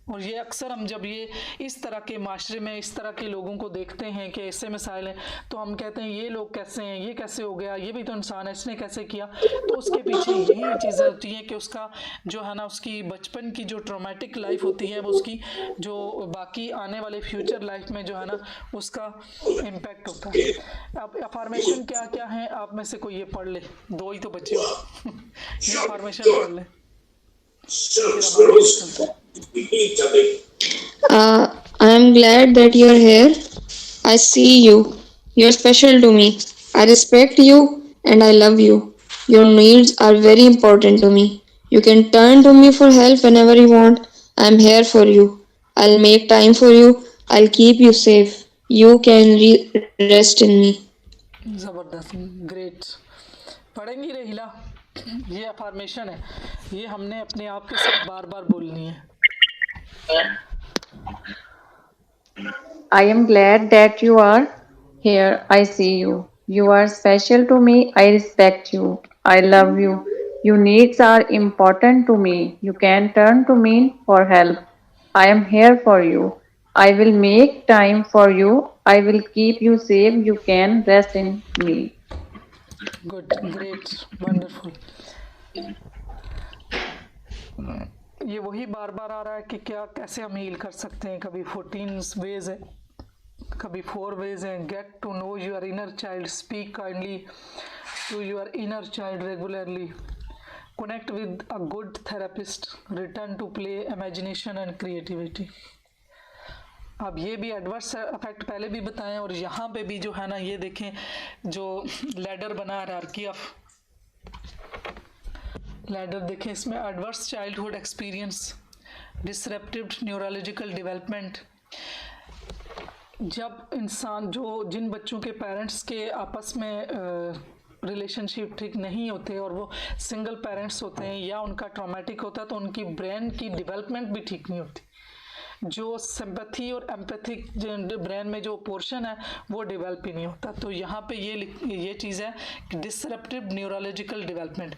A: और ये अक्सर हम जब ये इस तरह के माशरे में इस तरह के लोगों को देखते हैं कि ऐसे मसाइल हैं, तो हम कहते हैं ये लोग कैसे हैं, ये कैसे हो गया, ये भी तो इंसान है, इसने कैसे किया। तो उसके पीछे यही चीज़ें होती हैं कि उसका जो है ना उसकी बचपन की जो ट्रॉमेटिक लाइफ होती है वो उसकी जो बाकी आने वाले फ्यूचर लाइफ में जो है ना उसका इम्पैक्ट होता है। अब अफर्मेशन क्या क्या है, आप में से कोई ये पढ़ ले, 2 ही तो बच्चे हो ये अफर्मेशन पढ़ ले, फिर हम आगे चलते हैं।
B: I am glad that you're here. I see you. You're special to me. I respect you and I love you. Your needs are very important to me. You can turn to me for help whenever you want. I'm here for you. I'll make time for you. I'll keep you safe. You can rest in me.
A: ज़बरदस्त, great. पढ़ेंगी रहीला, ये affirmation है, ये हमने अपने आप के साथ बार बार बोलनी है।
F: I am glad that you are here. I see you. You are special to me. I respect you. I love you. Your needs are important to me. You can turn to me for help. I am here for you. I will make time for you. I will keep you safe. You can rest in me.
A: Good, great, wonderful. ये वही बार बार आ रहा है कि क्या कैसे हम heal कर सकते हैं। कभी 14 वेज है, कभी 4 वेज हैं। Get to know your inner child, speak kindly to your inner child regularly, connect with a good therapist, return to play, imagination and creativity. अब ये भी एडवर्स इफेक्ट पहले भी बताएं, और यहाँ पे भी जो है ना ये देखें जो लैडर बना है, हायरार्की ऑफ लैडर देखें, इसमें adverse childhood experience, disruptive neurological development. जब इंसान जिन बच्चों के पेरेंट्स के आपस में रिलेशनशिप ठीक नहीं होते और वो सिंगल पेरेंट्स होते हैं या उनका ट्रॉमेटिक होता है, तो उनकी ब्रेन की डेवलपमेंट भी ठीक नहीं होती। जो सिंपैथी और एम्पैथिक ब्रेन में जो पोर्शन है वो डेवलप ही नहीं होता। तो यहाँ पे ये चीज़ है कि डिसरप्टिव न्यूरोलॉजिकल डेवलपमेंट,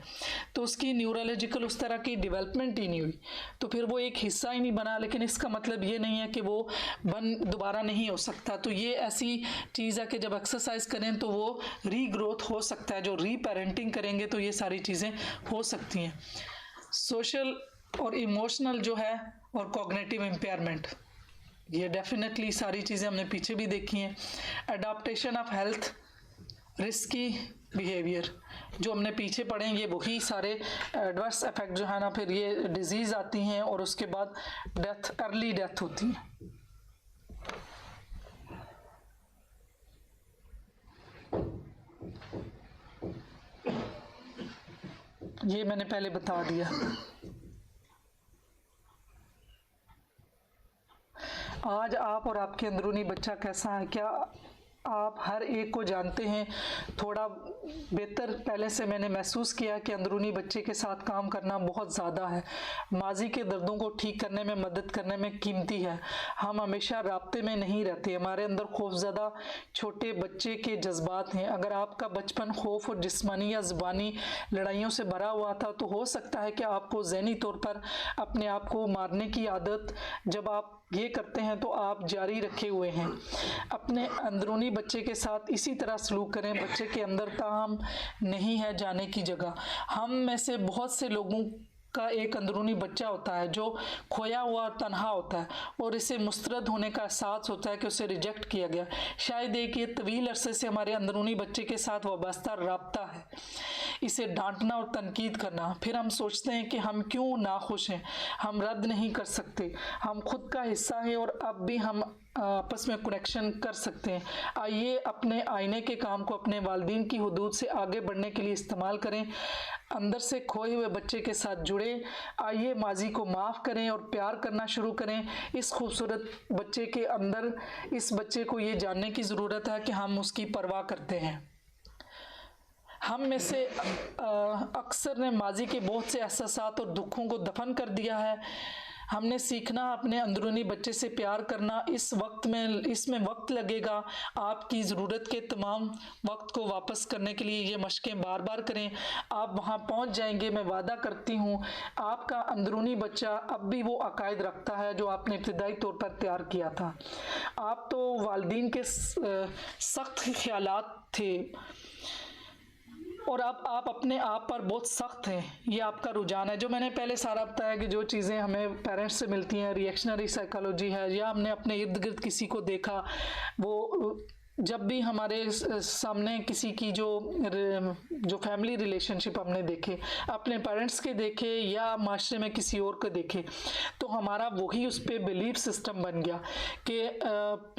A: तो उसकी न्यूरोलॉजिकल उस तरह की डेवलपमेंट ही नहीं हुई, तो फिर वो एक हिस्सा ही नहीं बना। लेकिन इसका मतलब ये नहीं है कि वो दोबारा नहीं हो सकता। तो ये ऐसी चीज़ है कि जब एक्सरसाइज करें तो वो रीग्रोथ हो सकता है। जो रीपेरेंटिंग करेंगे तो ये सारी चीज़ें हो सकती हैं। सोशल और इमोशनल जो है और कॉग्निटिव इम्पेयरमेंट, ये डेफिनेटली सारी चीज़ें हमने पीछे भी देखी हैं। Adaptation of health, risky behaviour, जो हमने पीछे पढ़े हैं, ये वही सारे एडवर्स इफेक्ट जो है ना, फिर ये डिजीज़ आती हैं और उसके बाद डेथ, अर्ली डेथ होती है। ये मैंने पहले बता दिया। आज आप और आपके अंदरूनी बच्चा कैसा है, क्या आप हर एक को जानते हैं? थोड़ा बेहतर पहले से मैंने महसूस किया कि अंदरूनी बच्चे के साथ काम करना बहुत ज़्यादा है। माजी के दर्दों को ठीक करने में, मदद करने में कीमती है। हम हमेशा राब्ते में नहीं रहते, हमारे अंदर खौफज़दा छोटे बच्चे के जज्बात हैं। अगर आपका बचपन खौफ और जिस्मानी या ज़ुबानी लड़ाइयों से भरा हुआ था, तो हो सकता है कि आपको ज़हनी तौर पर अपने आप को मारने की आदत, जब आप ये करते हैं तो आप जारी रखे हुए हैं। अपने अंदरूनी बच्चे के साथ इसी तरह सलूक करें। बच्चे के अंदर ताहम नहीं है जाने की जगह। हम में से बहुत से लोगों का एक अंदरूनी बच्चा होता है जो खोया हुआ और तन्हा होता है, और इसे मुस्तरद होने का एहसास होता है कि उसे रिजेक्ट किया गया। शायद एक ये तवील अरसे से हमारे अंदरूनी बच्चे के साथ वाबस्ता राब्ता है। इसे डांटना और तनकीद करना, फिर हम सोचते हैं कि हम क्यों नाखुश हैं, हम रद्द नहीं कर सकते, हम खुद का हिस्सा हैं और अब भी हम आपस में कनेक्शन कर सकते हैं। आइए अपने आईने के काम को अपने वालिदैन की हुदूद से आगे बढ़ने के लिए इस्तेमाल करें। अंदर से खोए हुए बच्चे के साथ जुड़े। आइए माजी को माफ़ करें और प्यार करना शुरू करें। इस खूबसूरत बच्चे के अंदर इस बच्चे को ये जानने की ज़रूरत है कि हम उसकी परवाह करते हैं। हम में से अक्सर ने माजी के बहुत से एहसासात और दुखों को दफन कर दिया है। हमने सीखना अपने अंदरूनी बच्चे से प्यार करना। इस वक्त में इसमें वक्त लगेगा। आपकी ज़रूरत के तमाम वक्त को वापस करने के लिए ये मशक़ें बार बार करें, आप वहाँ पहुँच जाएंगे। मैं वादा करती हूँ आपका अंदरूनी बच्चा अब भी वो अकायद रखता है जो आपने इब्तदाई तौर पर तैयार किया था। आप तो वालिदैन के सख्त ख्यालात थे और अब आप अपने आप पर बहुत सख्त हैं। ये आपका रुझान है। जो मैंने पहले सारा बताया कि जो चीज़ें हमें पेरेंट्स से मिलती हैं, रिएक्शनरी साइकोलॉजी है, या हमने अपने इर्द गिर्द किसी को देखा, वो जब भी हमारे सामने किसी की जो फैमिली रिलेशनशिप हमने देखे, अपने पेरेंट्स के देखे या माशरे में किसी और को देखे, तो हमारा वही उस पर बिलीफ सिस्टम बन गया कि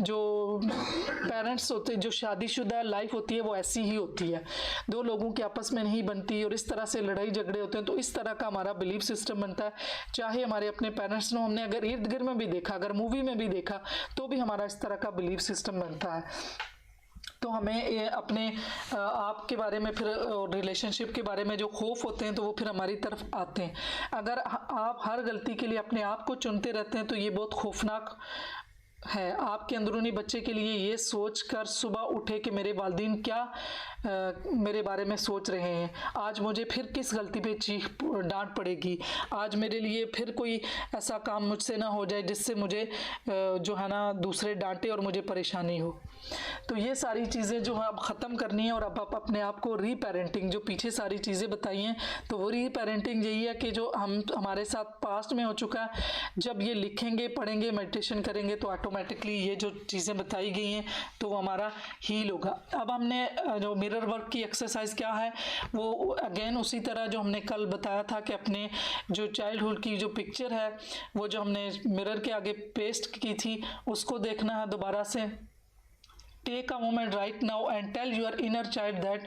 A: जो पेरेंट्स होते, जो शादीशुदा लाइफ होती है वो ऐसी ही होती है, दो लोगों की आपस में नहीं बनती और इस तरह से लड़ाई झगड़े होते हैं। तो इस तरह का हमारा बिलीफ सिस्टम बनता है। चाहे हमारे अपने पेरेंट्स ने, हमने अगर इर्द गिर्द में भी देखा, अगर मूवी में भी देखा, तो भी हमारा इस तरह का बिलीफ सिस्टम बनता है। तो हमें ये अपने आप के बारे में, फिर रिलेशनशिप के बारे में जो खौफ होते हैं, तो वो फिर हमारी तरफ आते हैं। अगर आप हर गलती के लिए अपने आप को चुनते रहते हैं तो ये बहुत खौफनाक है। आपके अंदरूनी बच्चे के लिए ये सोच कर सुबह उठे कि मेरे वालिदैन क्या मेरे बारे में सोच रहे हैं, आज मुझे फिर किस गलती पे डांट पड़ेगी, आज मेरे लिए फिर कोई ऐसा काम मुझसे ना हो जाए जिससे मुझे जो है ना दूसरे डांटे और मुझे परेशानी हो। तो ये सारी चीज़ें जो है अब ख़त्म करनी है और अब आप अपने आप को रीपेरेंटिंग, जो पीछे सारी चीज़ें बताई हैं, तो वो रीपेरेंटिंग यही है कि जो हमारे साथ पास्ट में हो चुका है, जब ये लिखेंगे, पढ़ेंगे, मेडिटेशन करेंगे तो ऑटोमेटिकली ये जो चीज़ें बताई गई हैं तो वो हमारा हील होगा। अब हमने जो मिरर वर्क की एक्सरसाइज क्या है, वो अगेन उसी तरह जो हमने कल बताया था कि अपने जो चाइल्डहुड की जो पिक्चर है, वो जो हमने मिरर के आगे पेस्ट की थी, उसको देखना है दोबारा से। Take a moment right now and tell your inner child that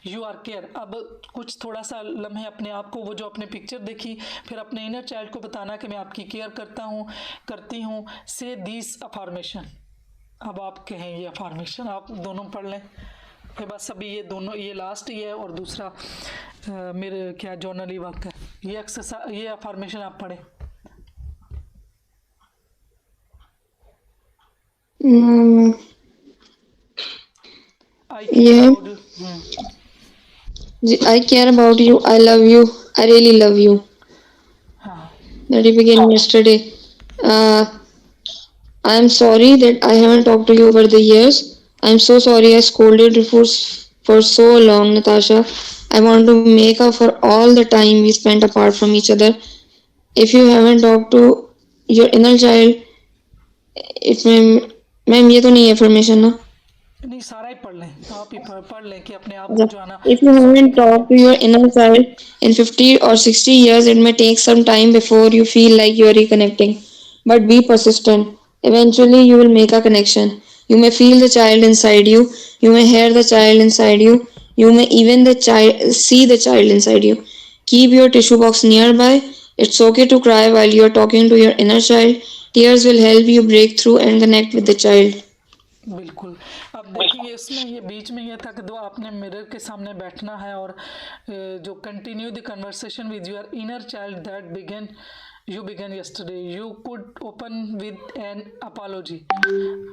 A: you are care. अब कुछ थोड़ा सा लम्हे अपने आप को, वो जो आपने पिक्चर देखी, फिर अपने इनर चाइल्ड को बताना कि मैं आपकी केयर करता हूँ, करती हूँ। से दिस अफर्मेशन। अब आप कहें ये अफर्मेशन, आप दोनों पढ़ लें। फिर बस अभी ये दोनों, ये लास्ट ही है और दूसरा मेरे क्या जर्नली वर्क है। ये एक्सरसाइज, ये अफर्मेशन आप पढ़ें।
B: Yeah. I care about you. I love you. I really love you. That you began yesterday. I am sorry that I haven't talked to you over the years. I am so sorry I scolded you for so long, Natasha. I want to make up for all the time we spent apart from each other. If you haven't talked to your inner child, if ma'am ये तो नहीं है affirmation ना?
A: नहीं, सारा ही पढ़ लें, आप ही पढ़ लें कि अपने आप को जो है ना।
B: If you haven't talked to your inner child in 50 or 60 years, it may take some time before you feel like you are reconnecting. But be persistent. Eventually, you will make a connection. You may feel the child inside you. You may hear the child inside you. You may even see the child inside you. Keep your tissue box nearby. It's okay to cry while you are talking to your inner child. Tears will help you break through and connect with the child.
A: बिल्कुल। अब देखिए, इसमें ये बीच में ये था कि दो आपने मिरर के सामने बैठना है और जो continue the conversation with your inner child that you began yesterday. You could open with an apology.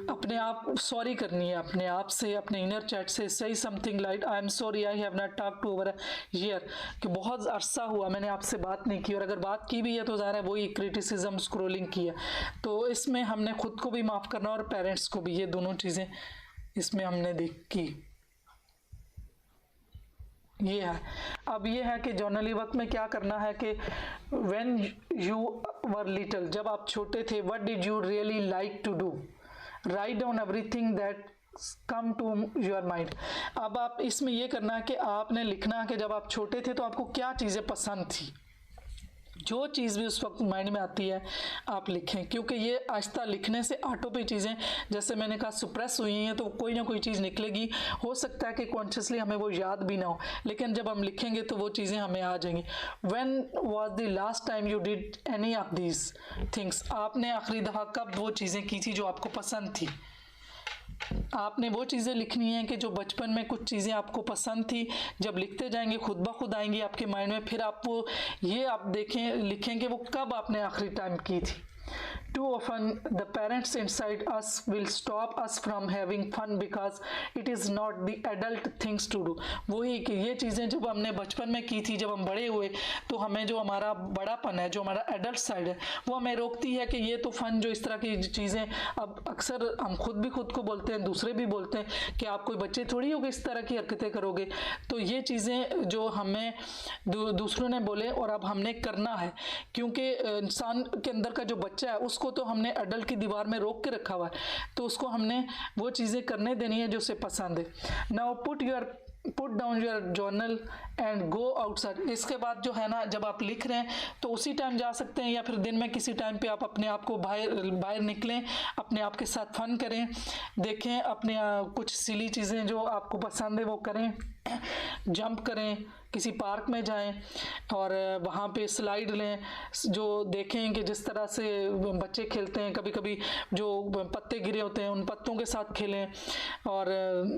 A: अपने आप सॉरी करनी है अपने आप से, अपने इनर चैट से। say something like I am sorry I have not talked to over a year, कि बहुत अरसा हुआ मैंने आपसे बात नहीं की, और अगर बात की भी है तो ज़ाहिर है वही क्रिटिसिज्म, स्क्रोलिंग की है। तो इसमें हमने खुद को भी माफ़ करना और पेरेंट्स को भी, ये दोनों चीज़ें इसमें हमने देख की। ये है। अब ये है कि जर्नली वर्क में क्या करना है कि व्हेन यू वर लिटिल, जब आप छोटे थे, what did you really like to do, write down everything that come to your mind. अब आप इसमें ये करना है कि आपने लिखना है कि जब आप छोटे थे तो आपको क्या चीज़ें पसंद थी। जो चीज़ भी उस वक्त माइंड में आती है आप लिखें, क्योंकि ये आहिस्ता लिखने से ऑटो पे चीज़ें, जैसे मैंने कहा, सुप्रेस हुई हैं, तो कोई ना कोई चीज़ निकलेगी। हो सकता है कि कॉन्शियसली हमें वो याद भी ना हो, लेकिन जब हम लिखेंगे तो वो चीज़ें हमें आ जाएंगी। When was the last time you did any of these things, आपने आखिरी दफ़ा कब वो चीज़ें की थी जो आपको पसंद थी। आपने वो चीज़ें लिखनी हैं कि जो बचपन में कुछ चीज़ें आपको पसंद थी, जब लिखते जाएंगे खुद ब खुद आएंगी आपके माइंड में, फिर आप वो ये आप देखें लिखें कि वो कब आपने आखिरी टाइम की थी। Too often the parents inside us will stop us from having fun because it is not the adult things to do। वही कि ये चीज़ें जब हमने बचपन में की थी, जब हम बड़े हुए तो हमें जो हमारा बड़ापन है, जो हमारा एडल्ट साइड है, वो हमें रोकती है कि ये तो फ़न, जो इस तरह की चीज़ें अब अक्सर हम खुद भी खुद को बोलते हैं, दूसरे भी बोलते हैं कि आप कोई बच्चे थोड़ी हो कि इस तरह की हरकतें करोगे। तो ये चीज़ें जो हमें दूसरों ने बोले और अब हमने करना है, क्योंकि इंसान के अंदर का जो बच्चा है उसको तो हमने एडल्ट की दीवार में रोक के रखा हुआ है, तो उसको हमने वो चीज़ें करने देनी है जो उसे पसंद है। Now put down your journal and go outside. इसके बाद जो है ना, जब आप लिख रहे हैं तो उसी टाइम जा सकते हैं या फिर दिन में किसी टाइम पे आप अपने आप को बाहर निकलें, अपने आप के साथ फन करें, देखें अपने कुछ सिली चीज़ें जो आपको पसंद है वो करें, जंप करें, किसी पार्क में जाएं और वहाँ पे स्लाइड लें, जो देखें कि जिस तरह से बच्चे खेलते हैं, कभी कभी जो पत्ते गिरे होते हैं उन पत्तों के साथ खेलें और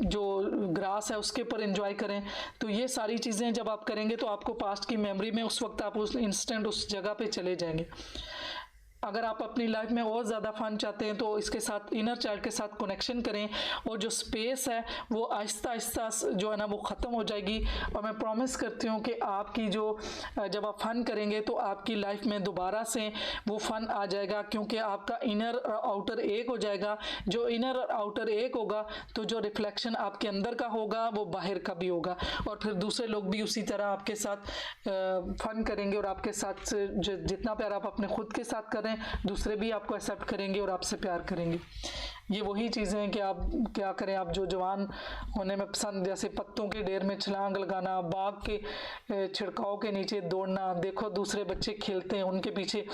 A: जो ग्रास है उसके ऊपर एंजॉय करें। तो ये सारी चीज़ें जब आप करेंगे तो आपको पास्ट की मेमोरी में उस वक्त आप उस इंस्टेंट उस जगह पे चले जाएंगे। अगर आप अपनी लाइफ में और ज़्यादा फन चाहते हैं तो इसके साथ इनर चाइल्ड के साथ कनेक्शन करें और जो स्पेस है वो आहिस्ता आहिस्ता जो है ना वो ख़त्म हो जाएगी। और मैं प्रॉमिस करती हूँ कि आपकी जो जब आप फन करेंगे तो आपकी लाइफ में दोबारा से वो फन आ जाएगा, क्योंकि आपका इनर और आउटर एक हो जाएगा। जो इनर और आउटर एक होगा तो जो रिफ्लेक्शन आपके अंदर का होगा वो बाहर का भी होगा, और फिर दूसरे लोग भी उसी तरह आपके साथ फन करेंगे और आपके साथ जितना प्यार आप अपने खुद के साथ करें दूसरे भी आपको एक्सेप्ट करेंगे और आपसे प्यार करेंगे। ये वही चीज़ें हैं कि आप क्या करें, आप जो जवान होने में पसंद, जैसे पत्तों के ढेर में छलांग लगाना, बाग के छिड़काव के नीचे दौड़ना, देखो दूसरे बच्चे खेलते हैं उनके पीछे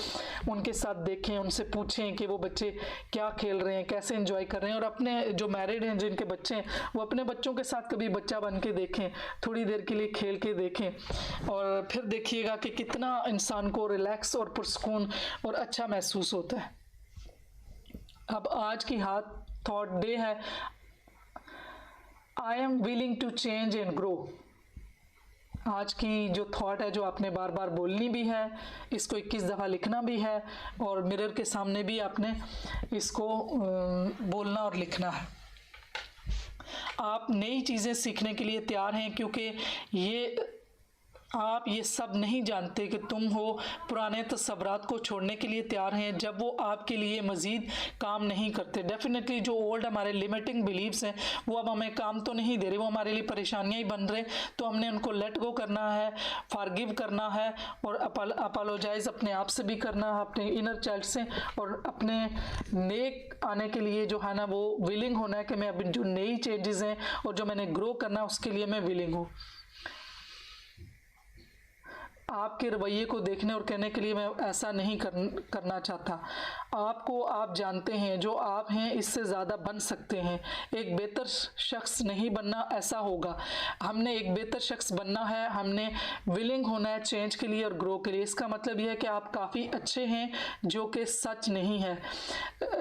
A: उनके साथ देखें, उनसे पूछें कि वो बच्चे क्या खेल रहे हैं, कैसे एंजॉय कर रहे हैं। और अपने जो मैरिड हैं जिनके बच्चे हैं वो अपने बच्चों के साथ कभी बच्चा बन के देखें, थोड़ी देर के लिए खेल के देखें और फिर देखिएगा कि कितना इंसान को रिलैक्स और पुरसकून और अच्छा महसूस होता है। अब आज की थॉट डे है, I am willing to change and grow. आज की जो थॉट है जो आपने बार बार बोलनी भी है, इसको 21 दफ़ा लिखना भी है और मिरर के सामने भी आपने इसको बोलना और लिखना है। आप नई चीज़ें सीखने के लिए तैयार हैं, क्योंकि आप ये सब नहीं जानते कि तुम हो पुराने तस्वुरात को छोड़ने के लिए तैयार हैं जब वो आपके लिए मज़ीद काम नहीं करते। डेफिनेटली जो ओल्ड हमारे लिमिटिंग बिलीव्स हैं वो अब हमें काम तो नहीं दे रहे, वो हमारे लिए परेशानियां ही बन रहे, तो हमने उनको लेट गो करना है, फॉरगिव करना है और अपोलोजाइज अपने आप से भी करना है, अपने इनर चाइल्ड से, और अपने नेक आने के लिए जो है ना वो विलिंग होना है कि मैं अभी जो नई चेंजेस हैं और जो मैंने ग्रो करना है उसके लिए मैं विलिंग हूँ। आपके रवैये को देखने और कहने के लिए मैं ऐसा नहीं करना चाहता। आपको आप जानते हैं जो आप हैं इससे ज़्यादा बन सकते हैं। एक बेहतर शख्स नहीं बनना, ऐसा होगा। हमने एक बेहतर शख्स बनना है, हमने विलिंग होना है चेंज के लिए और ग्रो के लिए। इसका मतलब यह है कि आप काफ़ी अच्छे हैं, जो कि सच नहीं है।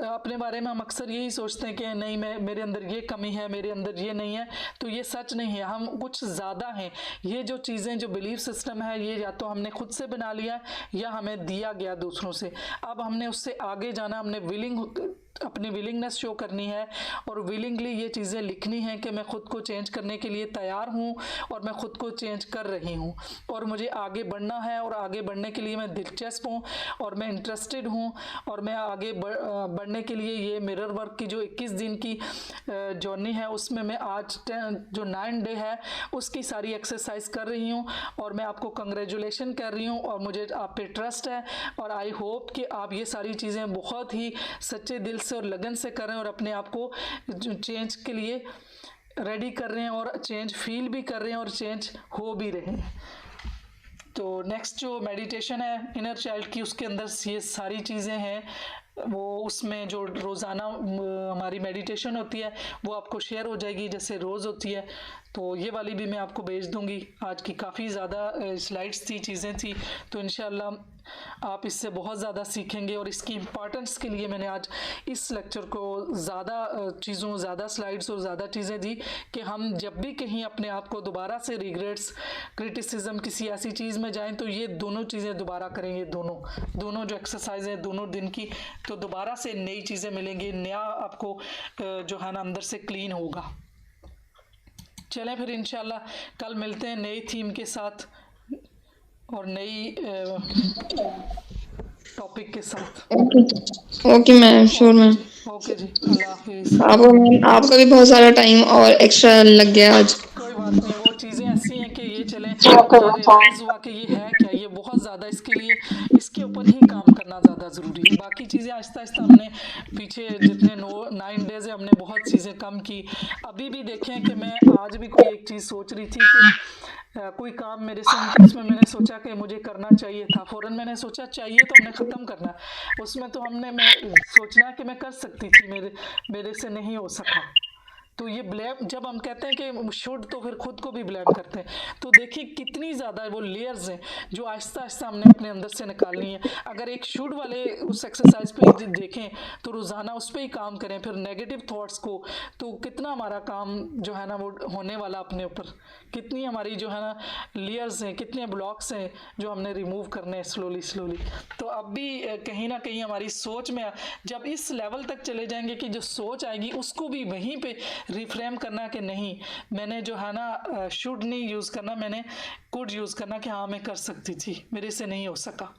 A: अपने बारे में हम अक्सर यही सोचते हैं कि नहीं मेरे अंदर ये कमी है, मेरे अंदर ये नहीं है, तो ये सच नहीं है, हम कुछ ज़्यादा हैं। ये जो चीज़ें जो बिलीफ सिस्टम है ये या तो हमने खुद से बना लिया या हमें दिया गया दूसरों से। अब हमने उससे आगे जाना, हमने अपनी विलिंगनेस शो करनी है और विलिंगली ये चीज़ें लिखनी है कि मैं खुद को चेंज करने के लिए तैयार हूँ और मैं खुद को चेंज कर रही हूँ और मुझे आगे बढ़ना है और आगे बढ़ने के लिए मैं दिलचस्प हूँ और मैं इंटरेस्टेड हूँ और मैं आगे बढ़ने के लिए ये मिरर वर्क की जो 21 दिन की जर्नी है उसमें मैं आज जो 9 डे है उसकी सारी एक्सरसाइज कर रही हूँ और मैं आपको कंग्रेचुलेशन कर रही हूँ और मुझे आप पे ट्रस्ट है और आई होप कि आप ये सारी चीज़ें बहुत ही सच्चे दिल से और लगन से कर रहे हैं और अपने आप को चेंज के लिए रेडी कर रहे हैं और चेंज फील भी कर रहे हैं और चेंज हो भी रहे हैं। तो नेक्स्ट जो मेडिटेशन है इनर चाइल्ड की, उसके अंदर ये सारी चीज़ें हैं, वो उसमें जो रोज़ाना हमारी मेडिटेशन होती है वो आपको शेयर हो जाएगी जैसे रोज़ होती है। तो ये वाली भी मैं आपको भेज दूंगी। आज की काफ़ी ज़्यादा स्लाइड्स थी, चीज़ें थी, तो इंशाल्लाह आप इससे बहुत ज़्यादा सीखेंगे और इसकी इम्पॉर्टेंस के लिए मैंने आज इस लेक्चर को ज़्यादा चीज़ों, ज़्यादा स्लाइड्स और ज़्यादा चीज़ें दी कि हम जब भी कहीं अपने आप को दोबारा से रिग्रेट्स, क्रिटिसिज्म, किसी ऐसी चीज़ में जाएं तो ये दोनों चीज़ें दोबारा करेंगे। दोनों जो एक्सरसाइज है दोनों दिन की, तो दोबारा से नई चीज़ें मिलेंगी, नया आपको जो है ना अंदर से क्लीन होगा। चलें फिर इंशाल्लाह कल मिलते हैं नई थीम के साथ और नई टॉपिक के साथ।
B: Okay ma'am, sure ma'am.
A: Okay जी, अल्लाह हाफिज़।
B: आपका भी बहुत सारा टाइम और एक्स्ट्रा लग गया आज।
A: कोई बात नहीं, वो चीज़ें ऐसी हैं कि ये चलें रियलाइज़ हुआ कि ये है क्या, ये बहुत ज़्यादा, इसके लिए इसके ऊपर ही काम करना ज़्यादा ज़रूरी है। बाकी चीज़ें आहिस्ता आहिस्ता हमने पीछे जितने 9 डेज़ है हमने बहुत चीज़ें कम की। अभी भी देखें कि मैं आज भी कोई एक चीज़ सोच रही थी कि कोई काम मेरे से उसमें मैंने सोचा कि मुझे करना चाहिए था, फ़ौरन मैंने सोचा चाहिए तो हमने ख़त्म करना, उसमें तो मैं सोचना कि मैं कर सकती थी, मेरे से नहीं हो सका। तो ये ब्लेम, जब हम कहते हैं कि शुड, तो फिर खुद को भी ब्लेम करते हैं। तो देखिए कितनी ज़्यादा वो लेयर्स हैं जो आहिस्ता आहिस्ता हमने अपने अंदर से निकालनी है। अगर एक शुड वाले उस एक्सरसाइज पे ही देखें तो रोज़ाना उस पर ही काम करें, फिर नेगेटिव थॉट्स को, तो कितना हमारा काम जो है ना वो होने वाला अपने ऊपर, कितनी हमारी जो है ना लेयर्स हैं, कितने ब्लॉक्स हैं जो हमने रिमूव करने हैं स्लोली। तो अब भी कहीं ना कहीं हमारी सोच में जब इस लेवल तक चले जाएंगे कि जो सोच आएगी उसको भी वहीं पे रिफ्रेम करना कि नहीं, मैंने जो है ना शुड नहीं यूज़ करना, मैंने कुड यूज़ करना कि हाँ मैं कर सकती थी, मेरे से नहीं हो सका।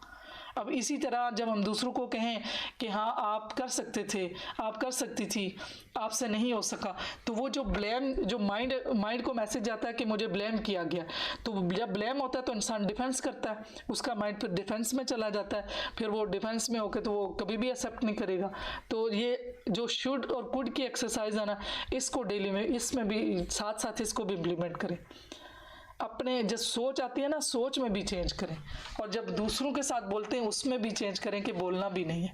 A: अब इसी तरह जब हम दूसरों को कहें कि हाँ आप कर सकते थे, आप कर सकती थी, आपसे नहीं हो सका, तो वो जो ब्लेम, जो माइंड को मैसेज आता है कि मुझे ब्लेम किया गया, तो जब ब्लेम होता है तो इंसान डिफेंस करता है, उसका माइंड फिर डिफेंस में चला जाता है, फिर वो डिफेंस में होकर तो वो कभी भी एक्सेप्ट नहीं करेगा। तो ये जो शुड और कुड की एक्सरसाइज है ना, इसको डेली में, इसमें भी साथ साथ इसको भी इम्प्लीमेंट करें। अपने जब सोच आती है ना, सोच में भी चेंज करें, और जब दूसरों के साथ बोलते हैं उसमें भी चेंज करें कि बोलना भी नहीं है।